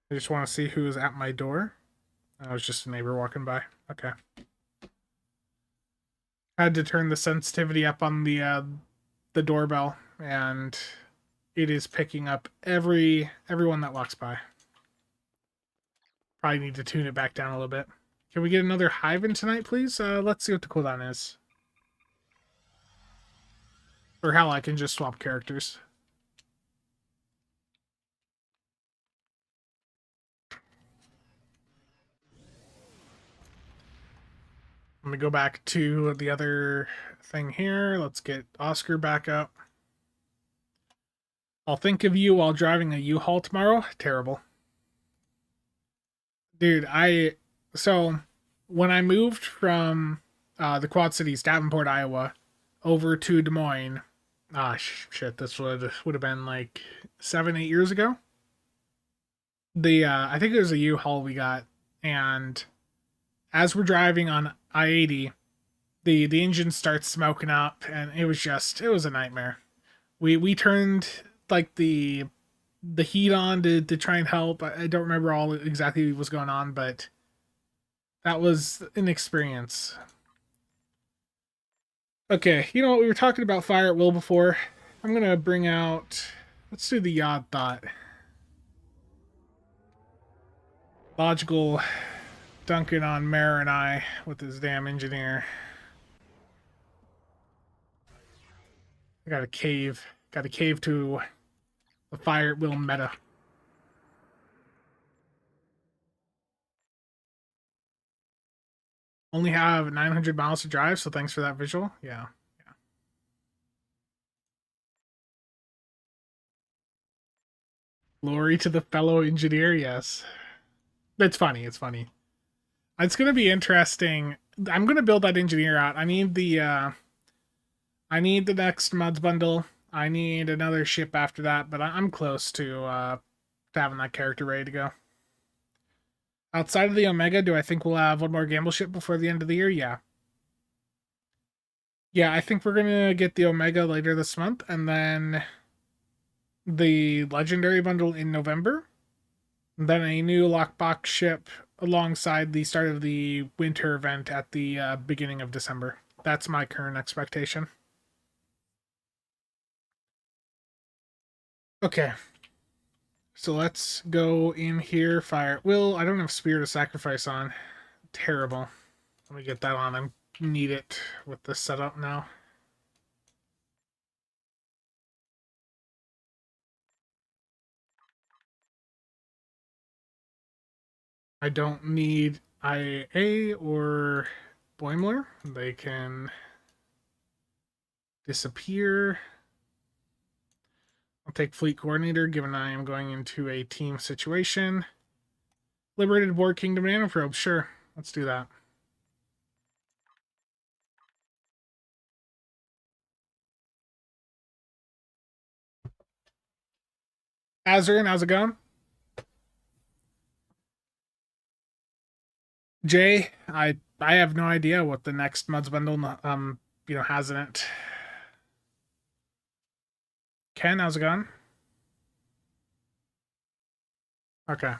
I just want to see who is at my door. I was just a neighbor walking by. Okay. I had to turn the sensitivity up on the doorbell, and it is picking up everyone that walks by. Probably need to tune it back down a little bit. Can we get another hive in tonight, please? Let's see what the cooldown is. Or hell, I can just swap characters. Let me go back to the other thing here. Let's get Oscar back up. I'll think of you while driving a U-Haul tomorrow. Terrible. Dude, so when I moved from the Quad Cities, Davenport, Iowa, over to Des Moines, shit, this would have been like 7-8 years ago. I think it was a U-Haul we got, and as we're driving on I-80, the engine starts smoking up, and it was a nightmare. We turned like the heat on to try and help. I don't remember all exactly what was going on, but that was an experience. Okay, you know what? We were talking about fire at will before. I'm gonna bring out. Let's do the Yod Thought. Logical dunking on Mare and I with his damn engineer. I got a cave. Got a cave to the fire at will meta. Only have 900 miles to drive, so thanks for that visual. Yeah. Glory to the fellow engineer, yes. It's funny, it's funny. It's gonna be interesting. I'm gonna build that engineer out. I need the next mods bundle. I need another ship after that, but I'm close to having that character ready to go. Outside of the Omega, do I think we'll have one more gamble ship before the end of the year? Yeah. Yeah, I think we're gonna get the Omega later this month, and then the Legendary bundle in November. And then a new lockbox ship alongside the start of the winter event at the beginning of December. That's my current expectation. Okay. So let's go in here, fire. Will, I don't have Spirit of Sacrifice on. Terrible. Let me get that on. I need it with this setup now. I don't need IA or Boimler. They can disappear. I'll take Fleet Coordinator, given I am going into a team situation. Liberated Board Kingdom Nanoprobe, sure. Let's do that. Azurin, how's it going? Jay, I have no idea what the next Muds bundle has in it. Ken, how's it going? Okay.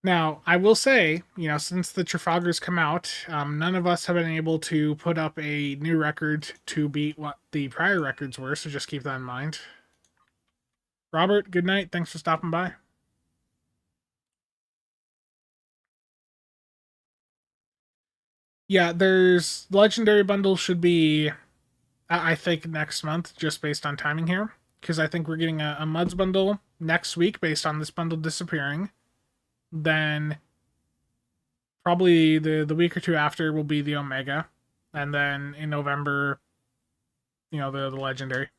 Now, I will say, since the Trafalgar's come out, none of us have been able to put up a new record to beat what the prior records were, so just keep that in mind. Robert, good night. Thanks for stopping by. Yeah, there's Legendary Bundle should be, I think, next month, just based on timing here. Because I think we're getting a Muds bundle next week based on this bundle disappearing. Then probably the week or two after will be the Omega, and then in November, the Legendary.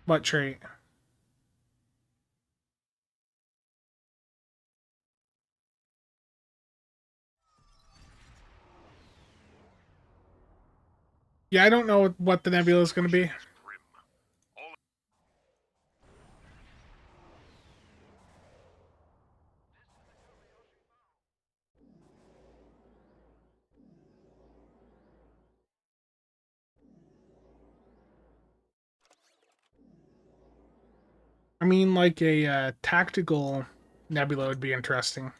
What trait? Yeah, I don't know what the Nebula is going to be. I mean, like a tactical Nebula would be interesting.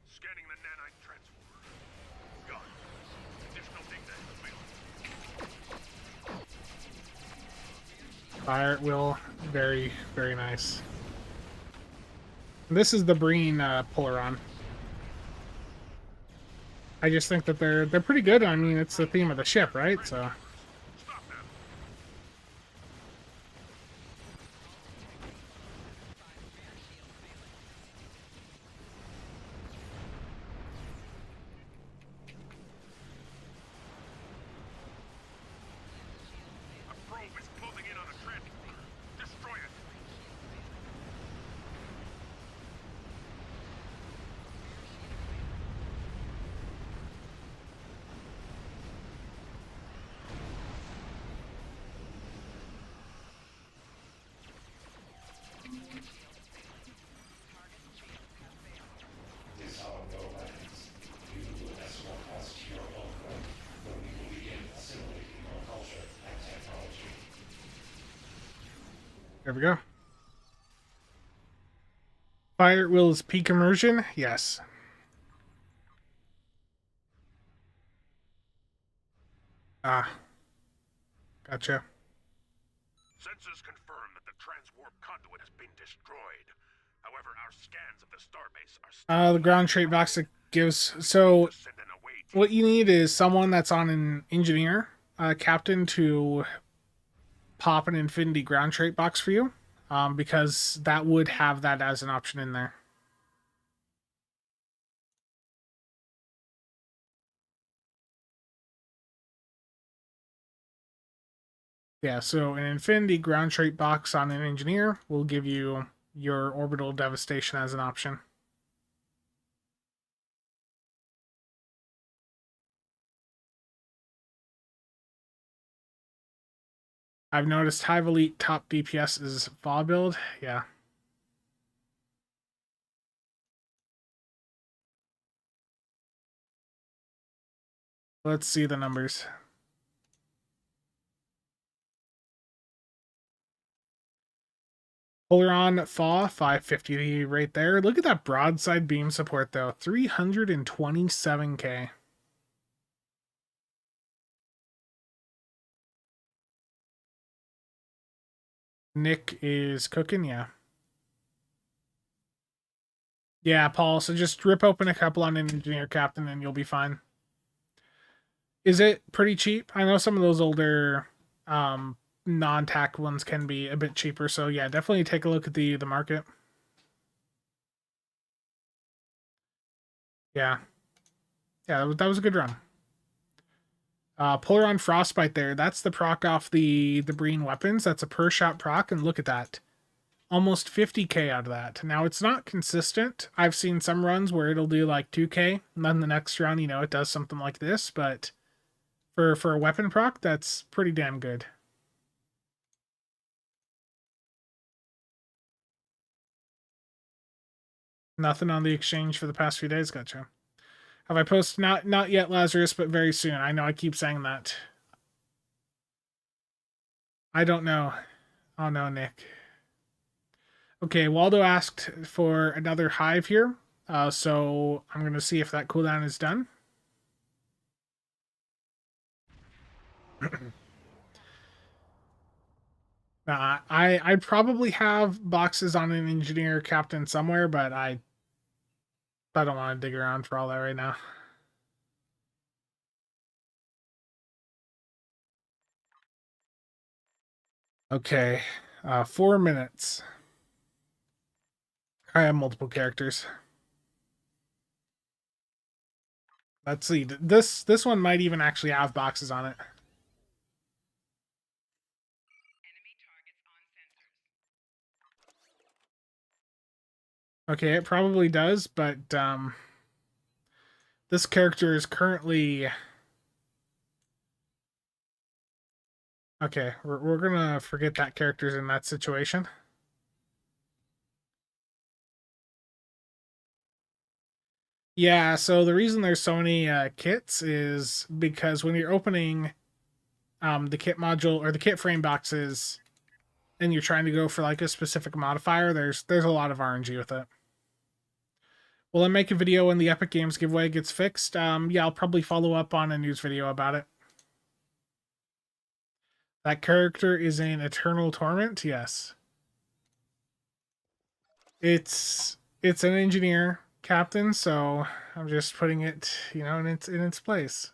Scanning the nanite transformer. Got it. Additional data available. Fire will very, very nice. This is the Breen Polaron. I just think that they're pretty good. I mean, it's the theme of the ship, right? So. Stop them. A probe is closing in on a transformer. Destroy it. There we go. Fire Will's peak immersion? Yes. Ah. Gotcha. Sensors confirm that the transwarp conduit has been destroyed. However, our scans of the starbase are still The ground trait box that gives... So, send an away team. what you need is someone that's on an engineer, captain, to pop an Infinity ground trait box for you. Because that would have that as an option in there. Yeah, so an Infinity ground trait box on an engineer will give you your orbital devastation as an option. I've noticed Hive Elite top DPS is VA build. Yeah. Let's see the numbers. Polaron Thaw 550 right there. Look at that broadside beam support though. 327k. Nick is cooking, yeah. Yeah, Paul, so just rip open a couple on an engineer captain and you'll be fine. Is it pretty cheap? I know some of those older non-tac ones can be a bit cheaper, so yeah, definitely take a look at the market. Yeah. Yeah, that was a good run. Polaron Frostbite there. That's the proc off the Breen weapons. That's a per shot proc, and look at that. Almost 50k out of that. Now, it's not consistent. I've seen some runs where it'll do like 2k, and then the next run, it does something like this, but for a weapon proc, that's pretty damn good. Nothing on the exchange for the past few days, gotcha. Have I posted? Not yet, Lazarus, but very soon. I know I keep saying that. I don't know. Oh no, Nick. Okay, Waldo asked for another hive here. So I'm going to see if that cooldown is done. I probably have boxes on an engineer captain somewhere, but I don't want to dig around for all that right now. Okay, 4 minutes. I have multiple characters. Let's see. This one might even actually have boxes on it. Okay, it probably does, but this character is currently okay. We're gonna forget that character's in that situation. Yeah, so the reason there's so many kits is because when you're opening the kit module or the kit frame boxes and you're trying to go for like a specific modifier, there's a lot of RNG with it. Will I make a video when the Epic Games giveaway gets fixed? Yeah, I'll probably follow up on a news video about it. That character is in Eternal Torment, yes. It's an engineer captain, so I'm just putting it, in its place.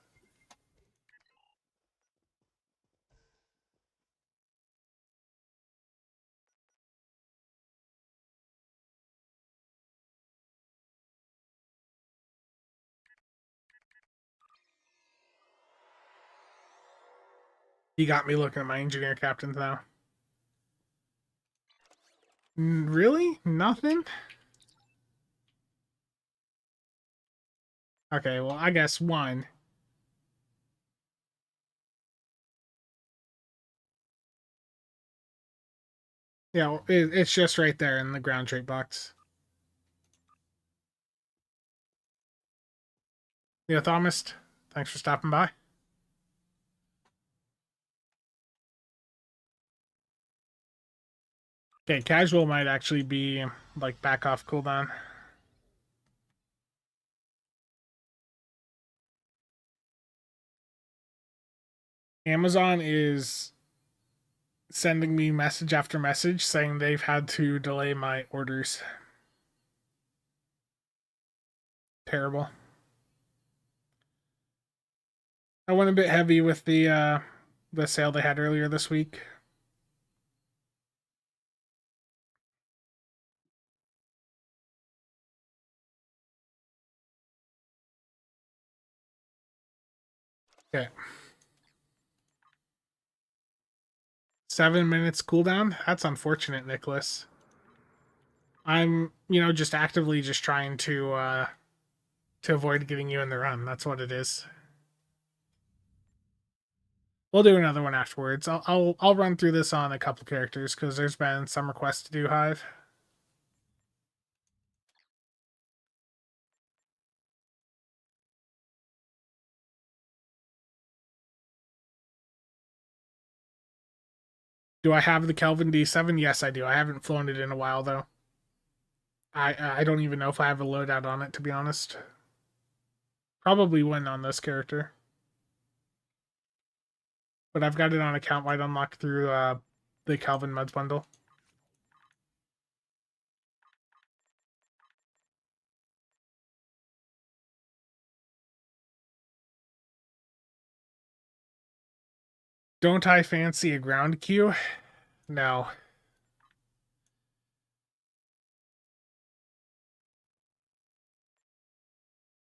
You got me looking at my engineer captains now. Really? Nothing? Okay, well, I guess one. Yeah, it's just right there in the ground trait box. Yeah, Thomas, thanks for stopping by. Okay, casual might actually be like back off cooldown. Amazon is sending me message after message saying they've had to delay my orders. Terrible. I went a bit heavy with the sale they had earlier this week. Okay. 7 minutes cooldown? That's unfortunate, Nicholas. I'm, just actively just trying to avoid getting you in the run. That's what it is. We'll do another one afterwards. I'll run through this on a couple characters because there's been some requests to do Hive. Do I have the Kelvin D7? Yes, I do. I haven't flown it in a while though. I don't even know if I have a loadout on it, to be honest. Probably wouldn't on this character. But I've got it on account wide unlock through the Calvin Muds bundle. Don't I fancy a ground queue? No.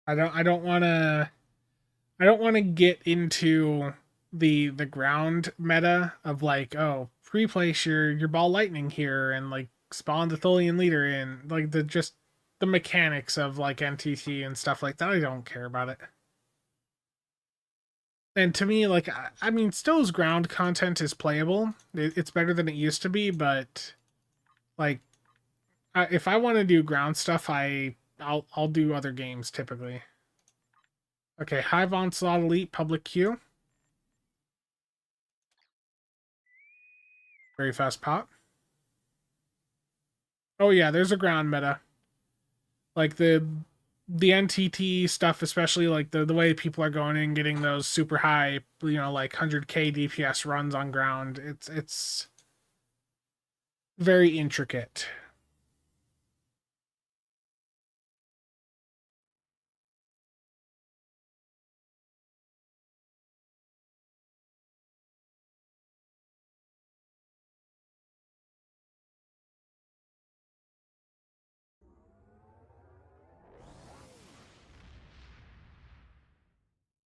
I don't want to get into the ground meta of like, oh, pre-place your ball lightning here and like spawn the Tholian leader in, like the mechanics of like NTT and stuff like that. I don't care about it. And to me, like, I mean, Still's ground content is playable. It's better than it used to be, but like, if I want to do ground stuff, I'll do other games typically. Okay, Hive Onslaught Elite public queue. Very fast pop. Oh yeah, there's a ground meta. Like the NTT stuff, especially like the way people are going in getting those super high, like 100k DPS runs on ground. It's very intricate.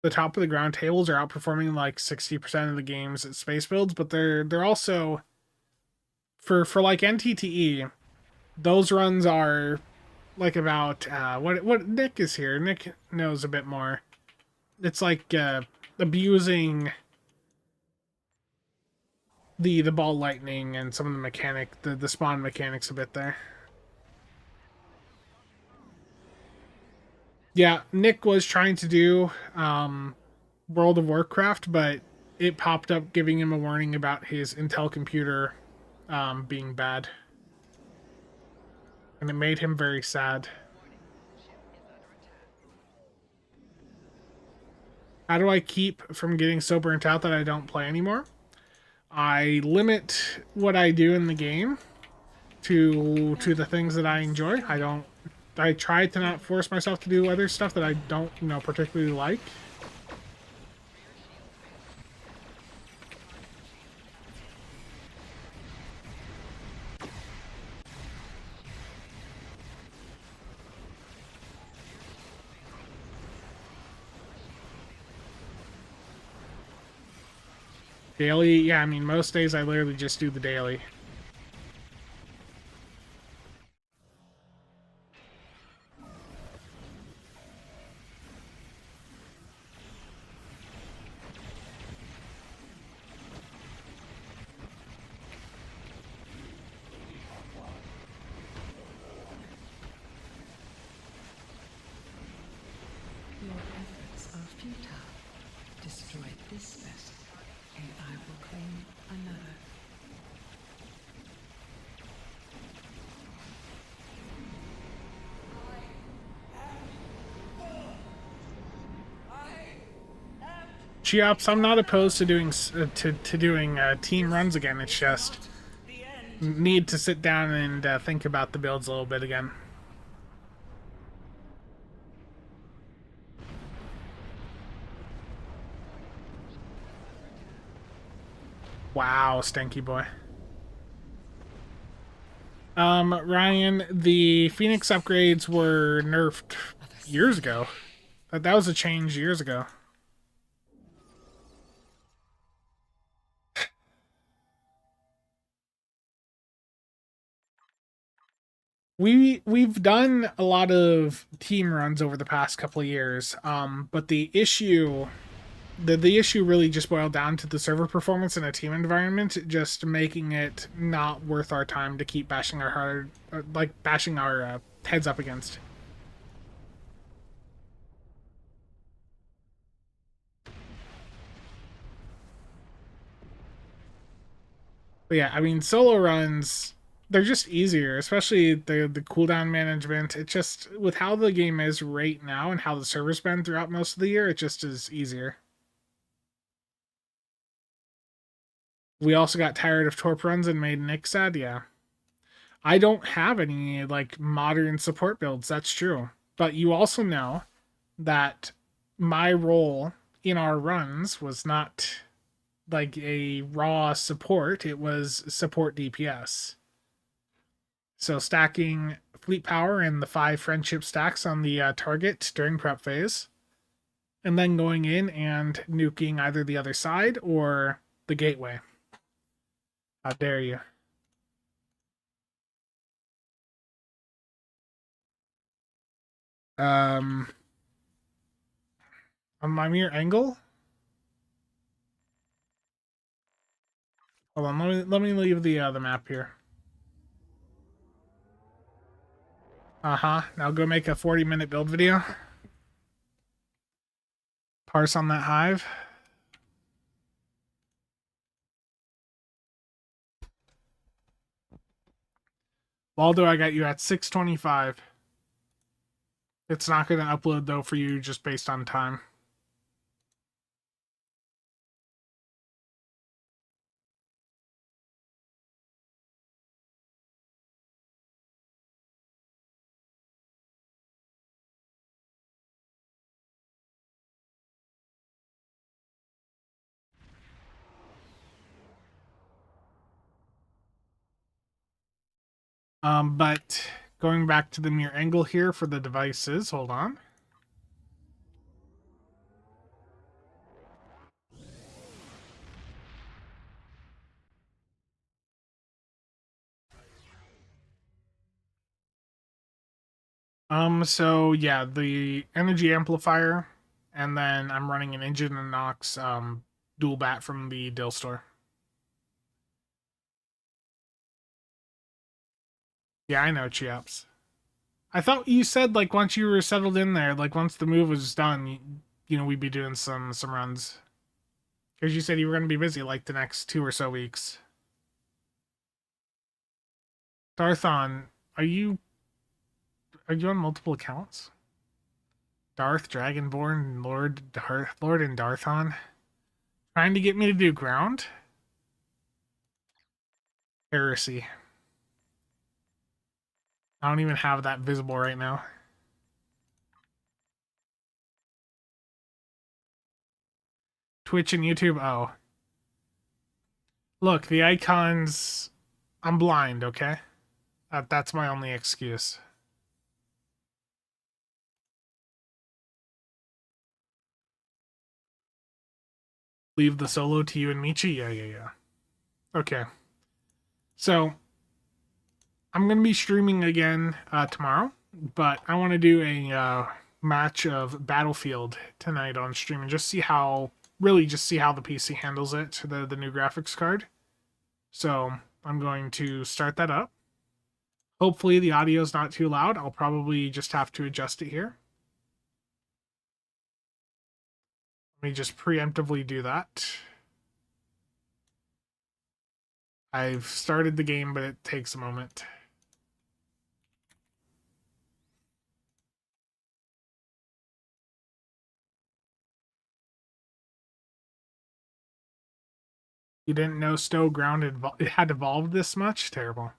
The top of the ground tables are outperforming like 60% of the games at space builds, but they're also for like NTTE, those runs are like about what Nick is here. Nick knows a bit more. It's like abusing the ball lightning and some of the spawn mechanics a bit there. Yeah, Nick was trying to do World of Warcraft, but it popped up giving him a warning about his Intel computer being bad. And it made him very sad. How do I keep from getting so burnt out that I don't play anymore? I limit what I do in the game to the things that I enjoy. I try to not force myself to do other stuff that I don't, particularly like. Daily, yeah, I mean, most days I literally just do the daily. Your efforts are futile. Destroy this vessel, and I will claim another. Cheops, I'm not opposed to doing doing team runs again. It's just need to sit down and think about the builds a little bit again. Wow, stanky boy. Ryan, the Phoenix upgrades were nerfed years ago. That was a change years ago. We've done a lot of team runs over the past couple of years, but the issue really just boiled down to the server performance in a team environment, just making it not worth our time to keep bashing our heads up against. But yeah, I mean, solo runs, they're just easier, especially the cooldown management. It just, with how the game is right now and how the server's been throughout most of the year, it just is easier. We also got tired of torp runs and made Nick sad, yeah. I don't have any, like, modern support builds, that's true. But you also know that my role in our runs was not like a raw support, it was support DPS. So stacking fleet power and the 5 friendship stacks on the target during prep phase, and then going in and nuking either the other side or the gateway. How dare you? On my mere angle. Hold on, let me leave the map here. Now go make a 40-minute build video. Parse on that hive. Waldo, I got you at 625. It's not going to upload, though, for you just based on time. But going back to the mirror angle here for the devices, hold on. So yeah, the energy amplifier, and then I'm running an engine and Nox dual bat from the Dill store. Yeah, I know, Chiaps. I thought you said like once you were settled in there, like once the move was done, you know, we'd be doing some runs. Because you said you were going to be busy like the next 2 or so weeks. Darthon, are you on multiple accounts? Darth, Dragonborn, Lord and Darthon? Trying to get me to do ground? Heresy. I don't even have that visible right now. Twitch and YouTube, oh. Look, the icons... I'm blind, okay? That's my only excuse. Leave the solo to you and Michi? Yeah. Okay. So, I'm going to be streaming again tomorrow, but I want to do a match of Battlefield tonight on stream and just see how the PC handles it, the new graphics card. So, I'm going to start that up. Hopefully the audio is not too loud. I'll probably just have to adjust it here. Let me just preemptively do that. I've started the game, but it takes a moment. You didn't know STO grounded it had evolved this much? Terrible.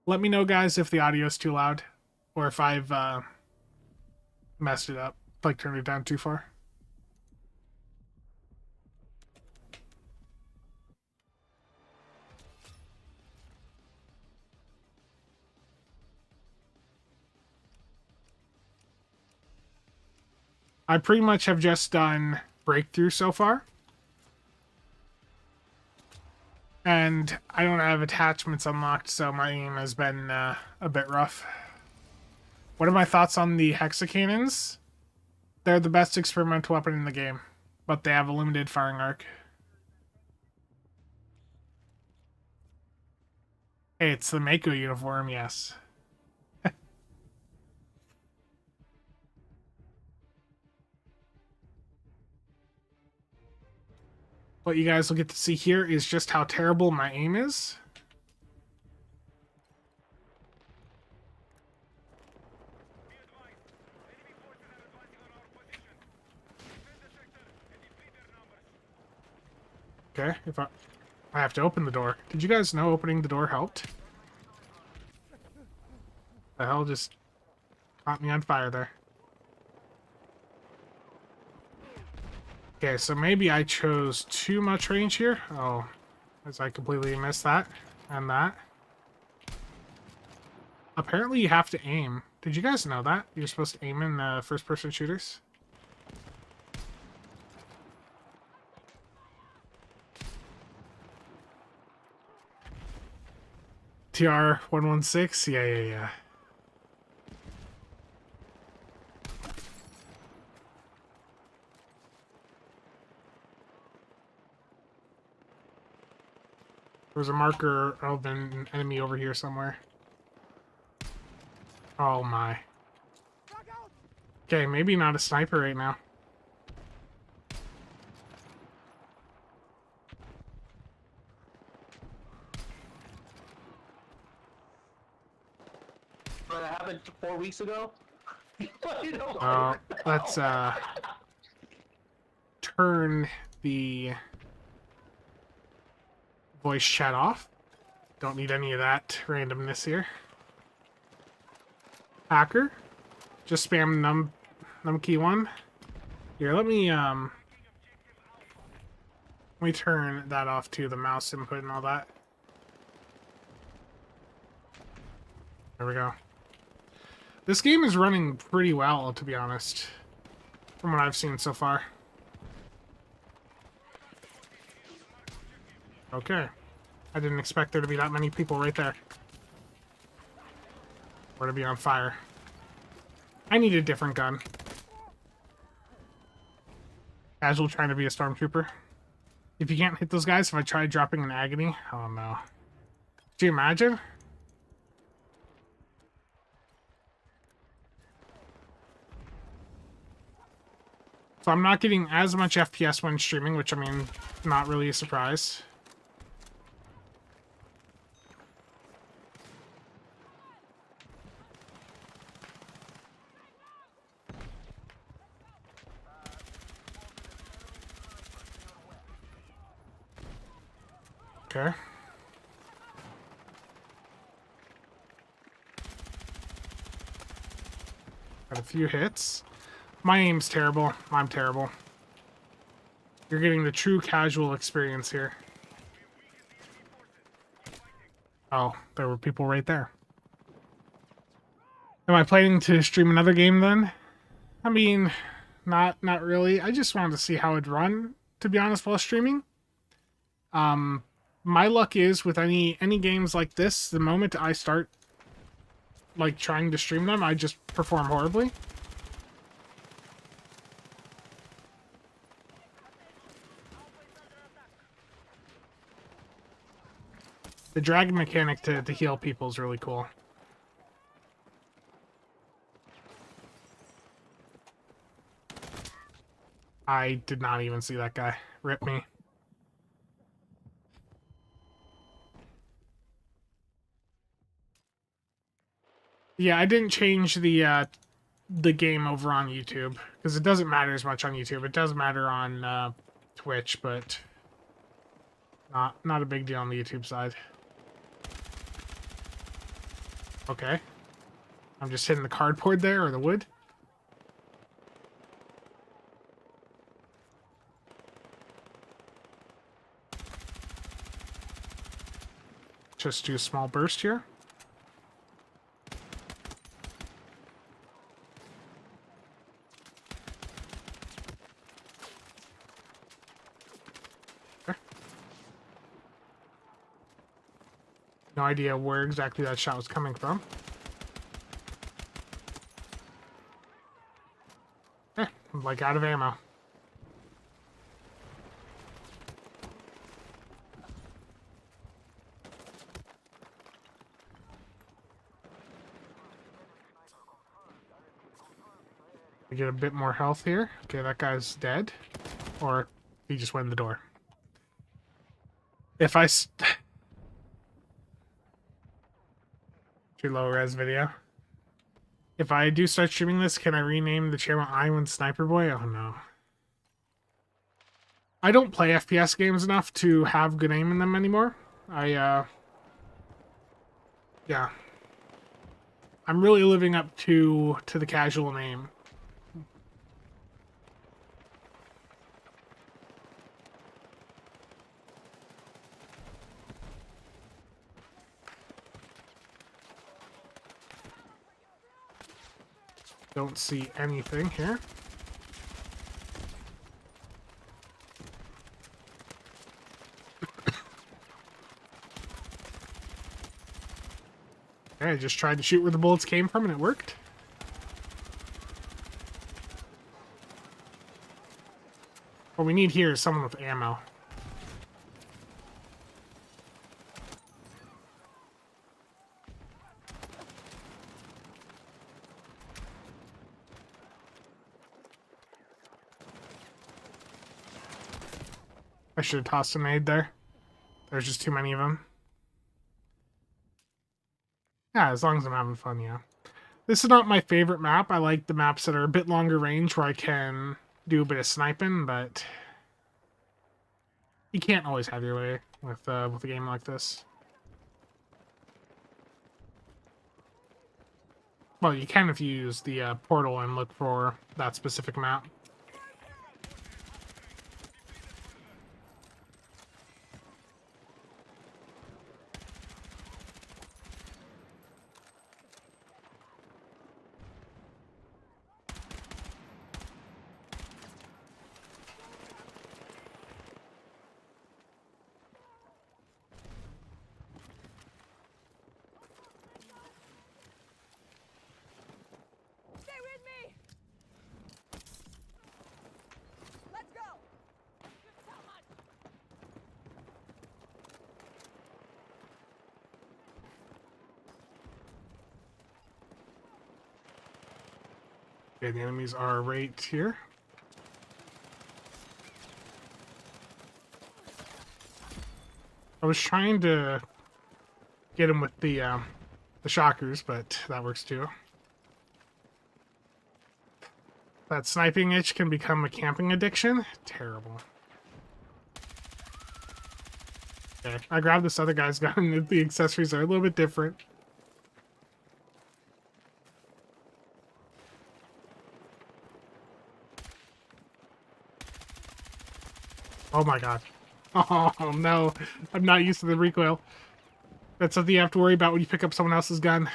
Let me know, guys, if the audio is too loud or if I've messed it up, like turned it down too far. I pretty much have just done breakthrough so far. And I don't have attachments unlocked, so my aim has been a bit rough. What are my thoughts on the hexacannons? They're the best experimental weapon in the game, but they have a limited firing arc. Hey, it's the Mako uniform, yes. What you guys will get to see here is just how terrible my aim is. Okay, if I have to open the door. Did you guys know opening the door helped? The hell just caught me on fire there. Okay, so maybe I chose too much range here. Oh, as I completely missed that and that. Apparently you have to aim. Did you guys know that? You're supposed to aim in first-person shooters? TR-116? Yeah. There's a marker of an enemy over here somewhere. Oh my. Okay, maybe not a sniper right now. that happened 4 weeks ago. Let's turn the voice chat off. Don't need any of that randomness here. Hacker, just spam num key 1. Here, let me turn that off too, the mouse input and all that. There we go. This game is running pretty well, to be honest, from what I've seen so far. Okay. I didn't expect there to be that many people right there. Or to be on fire. I need a different gun. Casual trying to be a stormtrooper. If you can't hit those guys, if I try dropping an agony, oh no. Do you imagine? So I'm not getting as much FPS when streaming, which I mean, not really a surprise. Okay. Got a few hits. My aim's terrible. I'm terrible. You're getting the true casual experience here. Oh, there were people right there. Am I planning to stream another game then? I mean, not really. I just wanted to see how it'd run, to be honest, while streaming. My luck is with any games like this, the moment I start like trying to stream them, I just perform horribly. The dragon mechanic to heal people is really cool. I did not even see that guy. Rip me. Yeah, I didn't change the game over on YouTube because it doesn't matter as much on YouTube. It does matter on Twitch, but not a big deal on the YouTube side. Okay. I'm just hitting the cardboard there, or the wood. Just do a small burst here. Okay. No idea where exactly that shot was coming from. Okay, I'm like out of ammo. I get a bit more health here. Okay, that guy's dead. Or he just went in the door. If I... Too low res video. If I do start streaming this, can I rename the channel Iwan Sniper Boy? Oh no. I don't play FPS games enough to have good aim in them anymore. Yeah. I'm really living up to the casual name. Don't see anything here. Okay, I just tried to shoot where the bullets came from and it worked. What we need here is someone with ammo. I should have tossed a nade there. There's just too many of them. Yeah, as long as I'm having fun, yeah. This is not my favorite map. I like the maps that are a bit longer range where I can do a bit of sniping, but you can't always have your way with a game like this. Well, you can if you use the portal and look for that specific map. Okay, the enemies are right here. I was trying to get him with the shockers, but that works too. That sniping itch can become a camping addiction. Terrible. Okay, I grabbed this other guy's gun. The accessories are a little bit different. Oh my god. Oh no, I'm not used to the recoil. That's something you have to worry about when you pick up someone else's gun.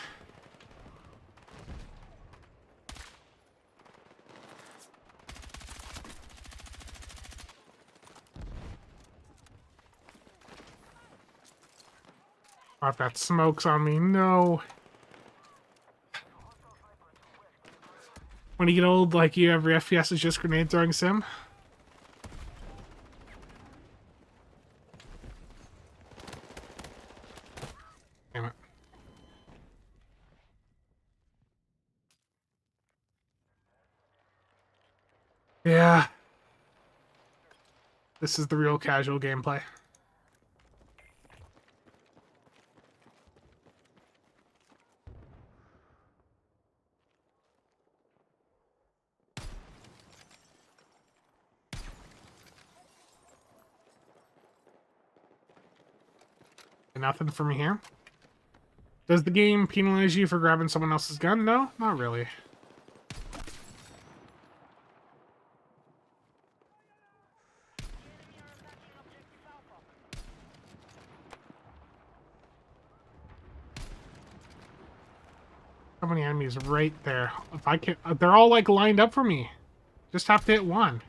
Oh, I've got smokes on me. No. When you get old, like you, every FPS is just grenade throwing sim. Damn it. Yeah. This is the real casual gameplay. Nothing for me here. Does the game penalize you for grabbing someone else's gun? No, not really. How many enemies right there? If I can, they're all like lined up for me. Just have to hit one.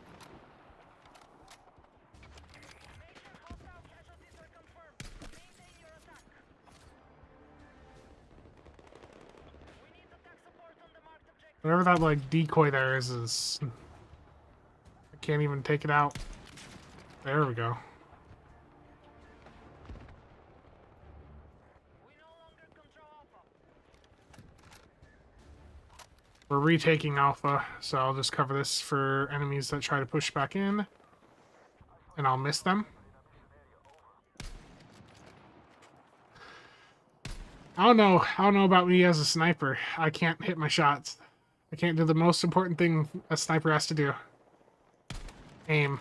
Whatever that like decoy there is I can't even take it out. There we go. We're retaking Alpha, so I'll just cover this for enemies that try to push back in, and I'll miss them. I don't know about me as a sniper. I can't hit my shots. I can't do the most important thing a sniper has to do. Aim.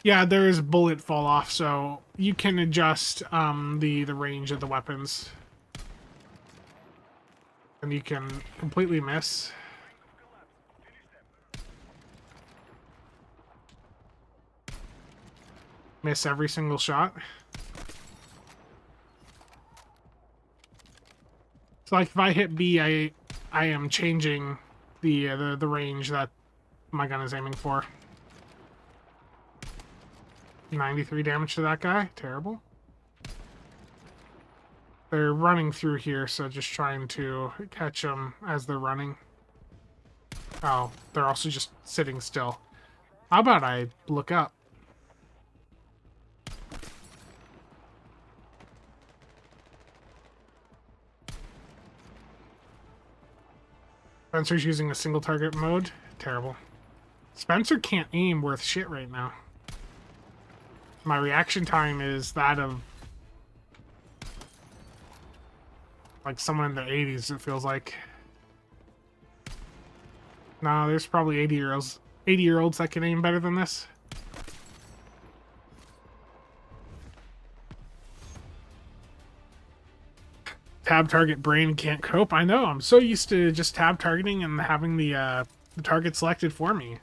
Yeah, there is bullet fall off, so you can adjust the range of the weapons. And you can completely miss. Miss every single shot. So like if I hit B, I am changing the range that my gun is aiming for. 93 damage to that guy. Terrible. They're running through here, so just trying to catch them as they're running. Oh, they're also just sitting still. How about I look up? Spencer's using a single target mode. Terrible. Spencer can't aim worth shit right now. My reaction time is that of like someone in the 80s, it feels like. No, there's probably 80-year-olds that can aim better than this. Tab target brain can't cope. I know, I'm so used to just tab targeting and having the target selected for me.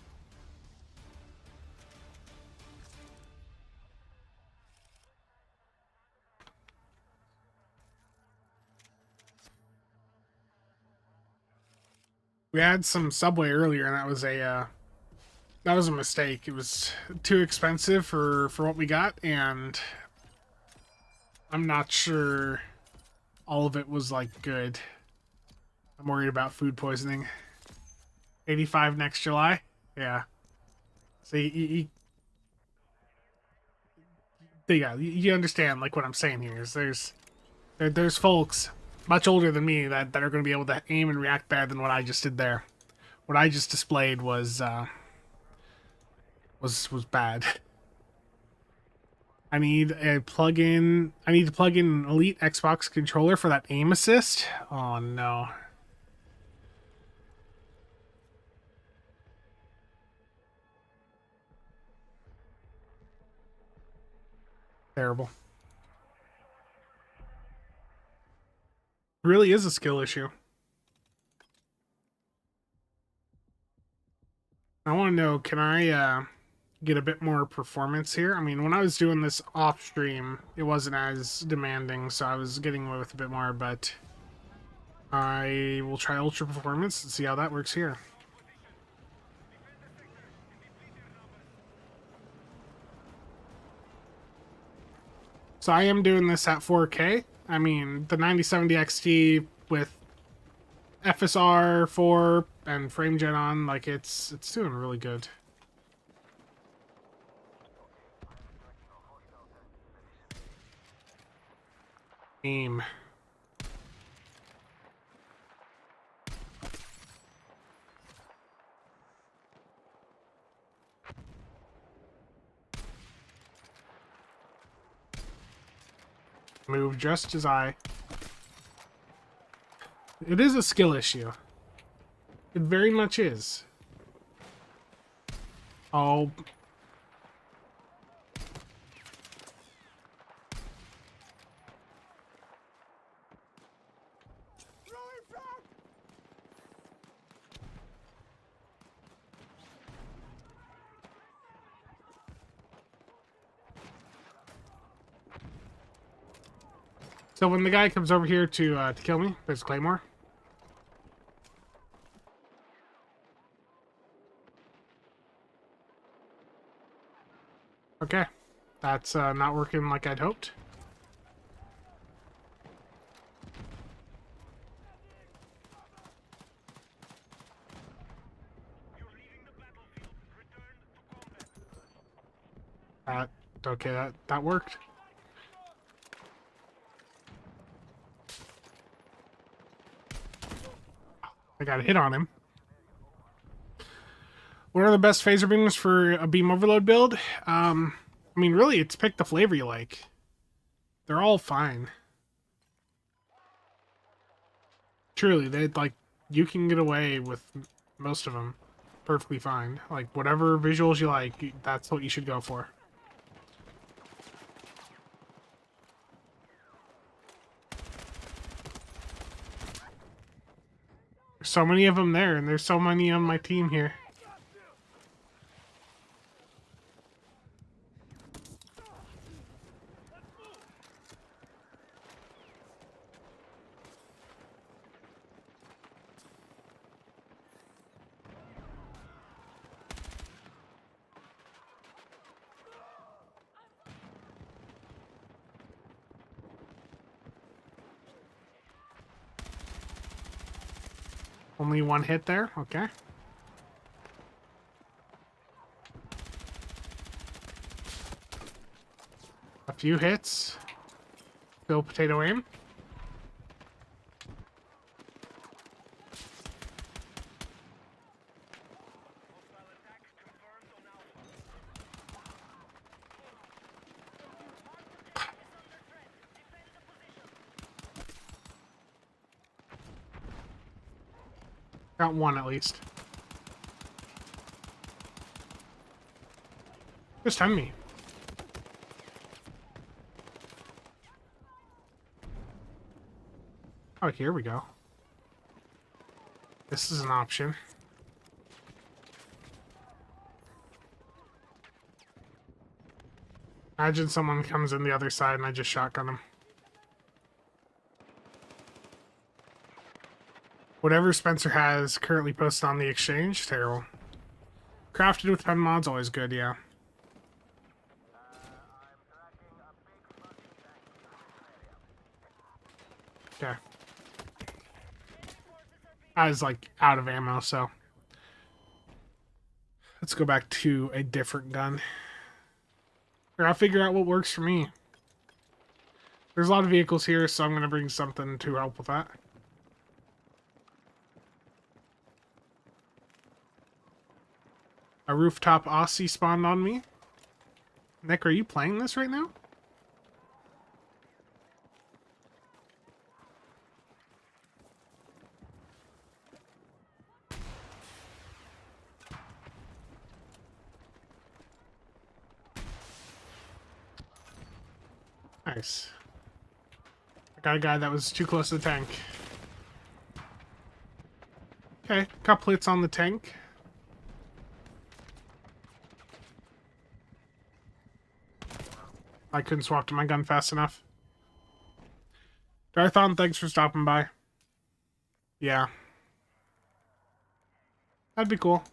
We had some Subway earlier, and that was a mistake. It was too expensive for what we got, and I'm not sure all of it was like good. I'm worried about food poisoning. 85 next July? Yeah. So you understand like what I'm saying here is there's folks much older than me that are going to be able to aim and react better than what I just did there. What I just displayed was bad. I need to plug in an Elite Xbox controller for that aim assist. Oh no. Terrible. It really is a skill issue. I want to know, can I get a bit more performance here? I mean, when I was doing this off stream, it wasn't as demanding, so I was getting away with a bit more, but I will try ultra performance and see how that works here. So I am doing this at 4K. I mean, the 9070 XT with FSR 4 and frame gen on, like it's doing really good. Aim. Move just as I... It is a skill issue. It very much is. Oh. So when the guy comes over here to kill me, there's Claymore. Okay, that's not working like I'd hoped. Okay, that worked. I got a hit on him. What are the best phaser beams for a beam overload build? I mean, really, it's pick the flavor you like. They're all fine. Truly, you can get away with most of them perfectly fine. Like, whatever visuals you like, that's what you should go for. There's so many of them there, and there's so many on my team here. Only one hit there? Okay. A few hits. Still potato aim. Got one at least. Just time me. Oh, here we go. This is an option. Imagine someone comes in the other side and I just shotgun them. Whatever Spencer has currently posted on the exchange, terrible. Crafted with pen mods, always good, yeah. Okay. I was like out of ammo, so let's go back to a different gun. Or I'll figure out what works for me. There's a lot of vehicles here, so I'm gonna bring something to help with that. A rooftop Aussie spawned on me. Nick, are you playing this right now? Nice. I got a guy that was too close to the tank. Okay, couple hits on the tank. I couldn't swap to my gun fast enough. Darthon, thanks for stopping by. Yeah. That'd be cool.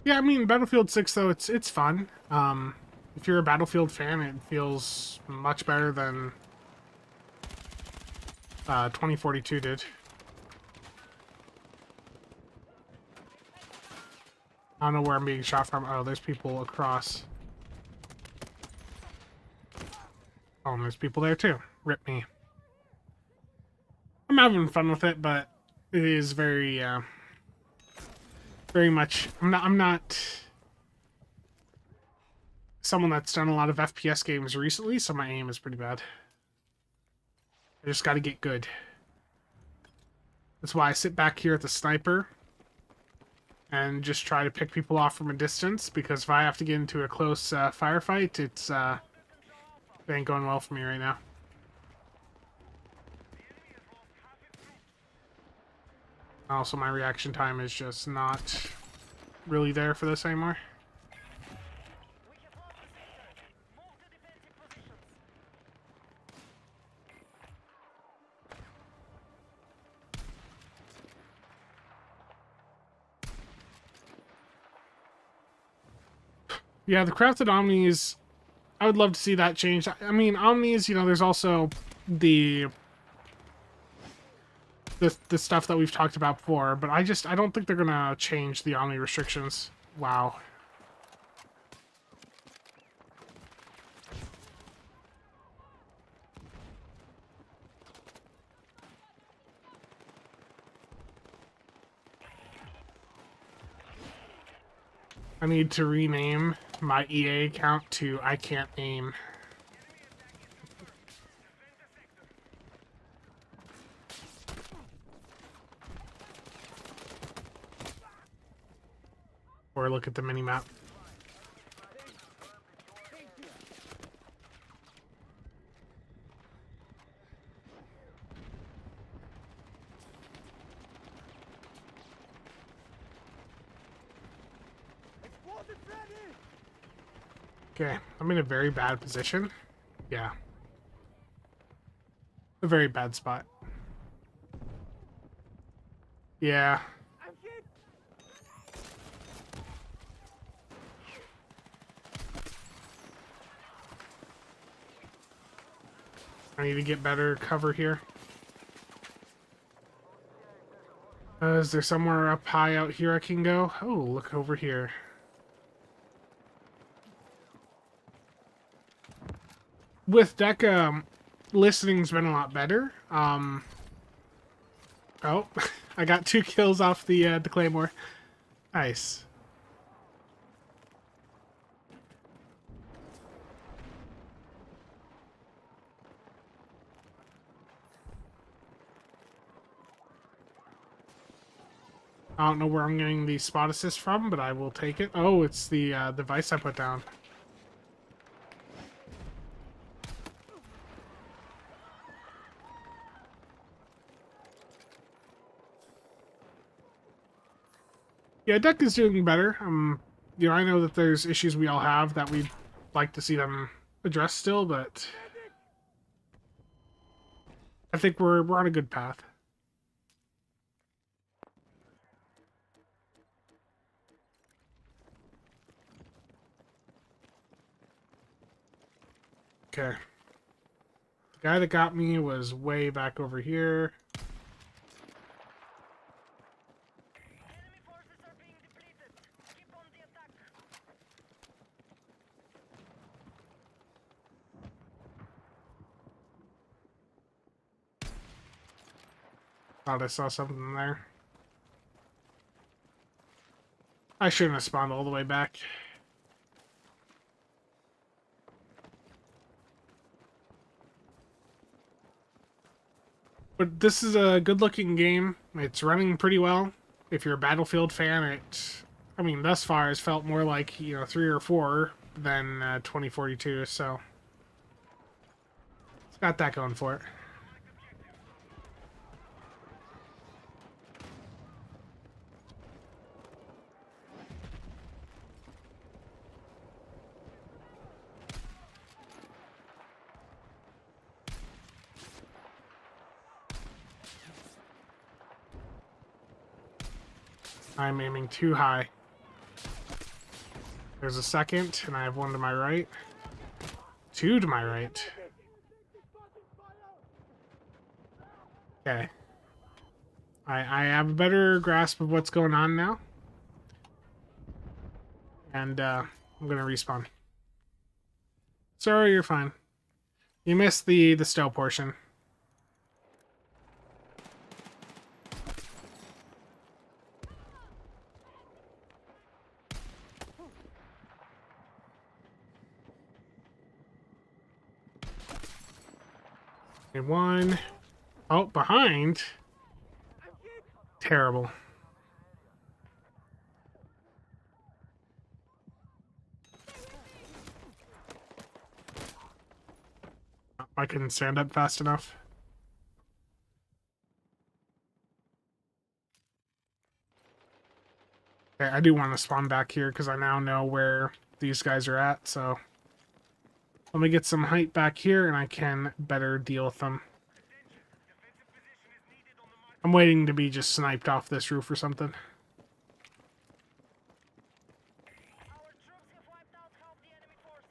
Yeah, I mean, Battlefield 6, though, it's fun. If you're a Battlefield fan, it feels much better than 2042 did. I don't know where I'm being shot from. Oh, there's people across. Oh, and there's people there, too. Rip me. I'm having fun with it, but it is very, very much... I'm not someone that's done a lot of FPS games recently, so my aim is pretty bad. I just gotta get good. That's why I sit back here at the sniper and just try to pick people off from a distance, because if I have to get into a close firefight, it ain't going well for me right now. Also, my reaction time is just not really there for this anymore. Yeah, the crafted Omnis, I would love to see that change. I mean, Omnis, you know, there's also the stuff that we've talked about before, but I don't think they're gonna change the Omni restrictions. Wow. I need to rename my EA account to I Can't Aim. Or look at the mini-map. Okay, I'm in a very bad position. Yeah. A very bad spot. Yeah. I need to get better cover here. Is there somewhere up high out here I can go? Oh, look over here. with deck listening's been a lot better. Oh, I got 2 kills off the Claymore. Nice. I don't know where I'm getting the spot assist from, but I will take it. Oh, it's the device I put down. Yeah, deck is doing better. You know, I know that there's issues we all have that we'd like to see them address still, but I think we're on a good path. Okay. The guy that got me was way back over here. Enemy forces are being depleted. Keep on the attack. Thought I saw something there. I shouldn't have spawned all the way back. But this is a good-looking game. It's running pretty well. If you're a Battlefield fan, I mean, thus far, it's felt more like, you know, 3 or 4 than 2042, so it's got that going for it. I'm aiming too high. There's a second, and I have 1 to my right. 2 to my right. Okay. I have a better grasp of what's going on now. And I'm gonna respawn. Sorry, you're fine. You missed the STO portion. And 1. Oh, behind. Terrible. I couldn't stand up fast enough. Okay, I do want to spawn back here because I now know where these guys are at, so let me get some height back here and I can better deal with them. I'm waiting to be just sniped off this roof or something. Our troops have wiped out half the enemy forces.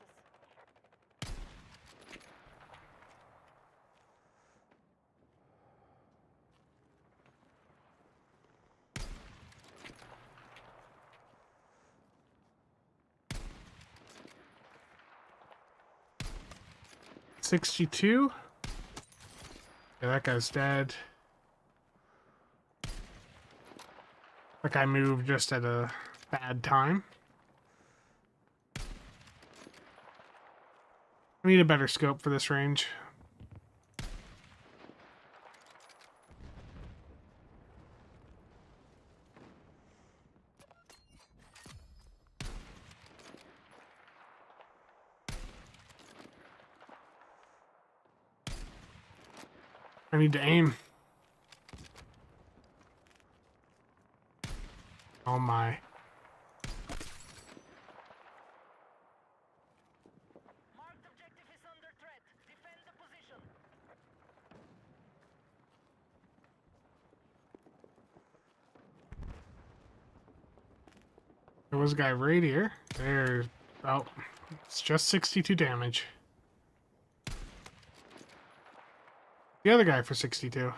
$62. Yeah, that guy's dead. Like I moved just at a bad time. I need a better scope for this range. I need to aim. Oh my. Marked objective is under threat. Defend the position. There was a guy right here. There. Oh, it's just 62 damage. The other guy for 62.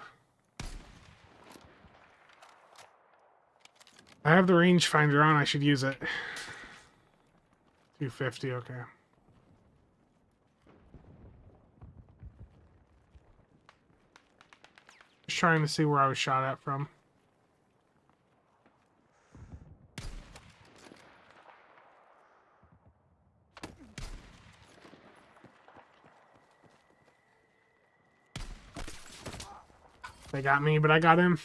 I have the rangefinder on. I should use it. 250, okay. just trying to see where I was shot at from. They got me, but I got him.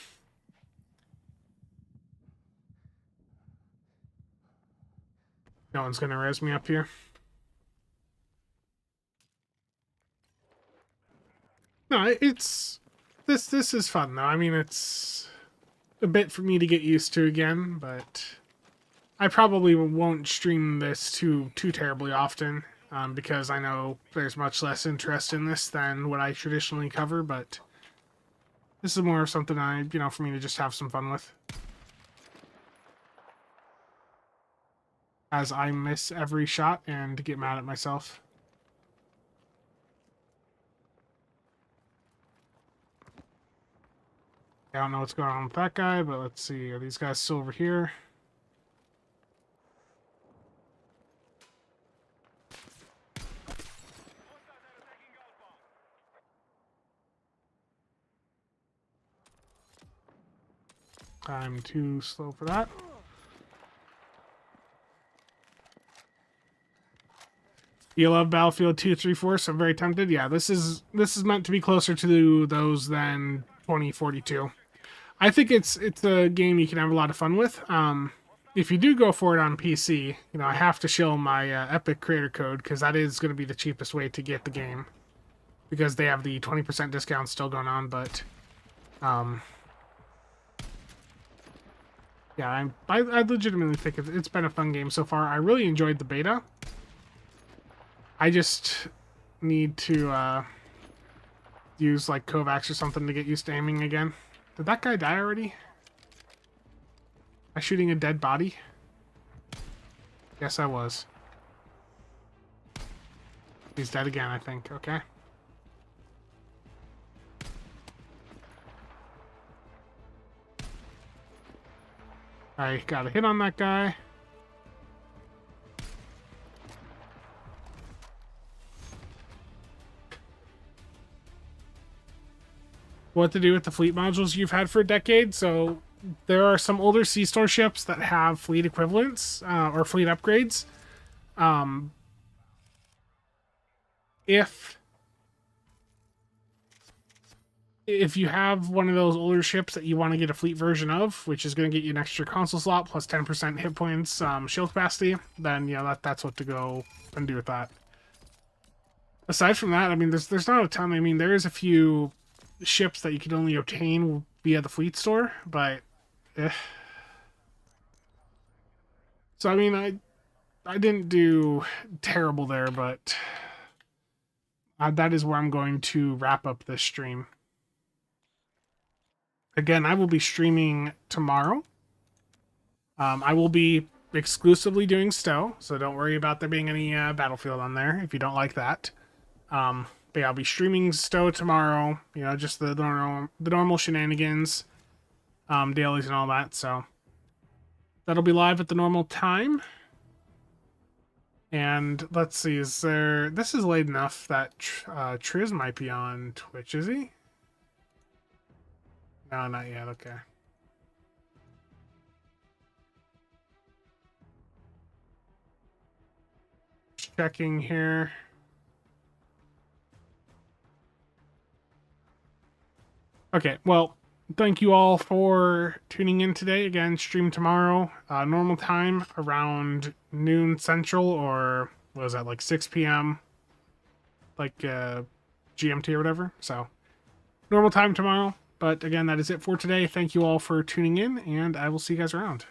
No one's gonna res me up here. No, it's this is fun though. I mean, it's a bit for me to get used to again, but I probably won't stream this too terribly often, because I know there's much less interest in this than what I traditionally cover, but this is more of something for me to just have some fun with. As I miss every shot and get mad at myself. I don't know what's going on with that guy, but let's see. Are these guys still over here? I'm too slow for that. You love Battlefield 2, 3, 4, so I'm very tempted. Yeah, this is meant to be closer to those than 2042. I think it's a game you can have a lot of fun with. If you do go for it on PC, I have to show my Epic creator code, because that is going to be the cheapest way to get the game, because they have the 20% discount still going on. But yeah, I legitimately think it's been a fun game so far. I really enjoyed the beta. I just need to use like Kovacs or something to get used to aiming again. Did that guy die already? Am I shooting a dead body? Yes, I was. He's dead again, I think. Okay. I got a hit on that guy. What to do with the fleet modules you've had for a decade. So there are some older C-Store ships that have fleet equivalents or fleet upgrades. If you have one of those older ships that you want to get a fleet version of, which is going to get you an extra console slot plus 10% hit points, shield capacity, then that's what to go and do with that. Aside from that, I mean, there's not a ton. I mean, there is a few ships that you can only obtain via the fleet store, but so I mean, I didn't do terrible there, but that is where I'm going to wrap up this stream. Again, I will be streaming tomorrow. I will be exclusively doing STO, so don't worry about there being any Battlefield on there if you don't like that. But yeah, I'll be streaming STO tomorrow. Just the normal shenanigans, dailies and all that. So that'll be live at the normal time. And let's see, this is late enough that Triz might be on Twitch, is he? No, not yet. Okay. Checking here. Okay, well, thank you all for tuning in today. Again, stream tomorrow, normal time, around noon Central, or what was that, like 6 p.m. like GMT or whatever. So normal time tomorrow. But again, that is it for today. Thank you all for tuning in, and I will see you guys around.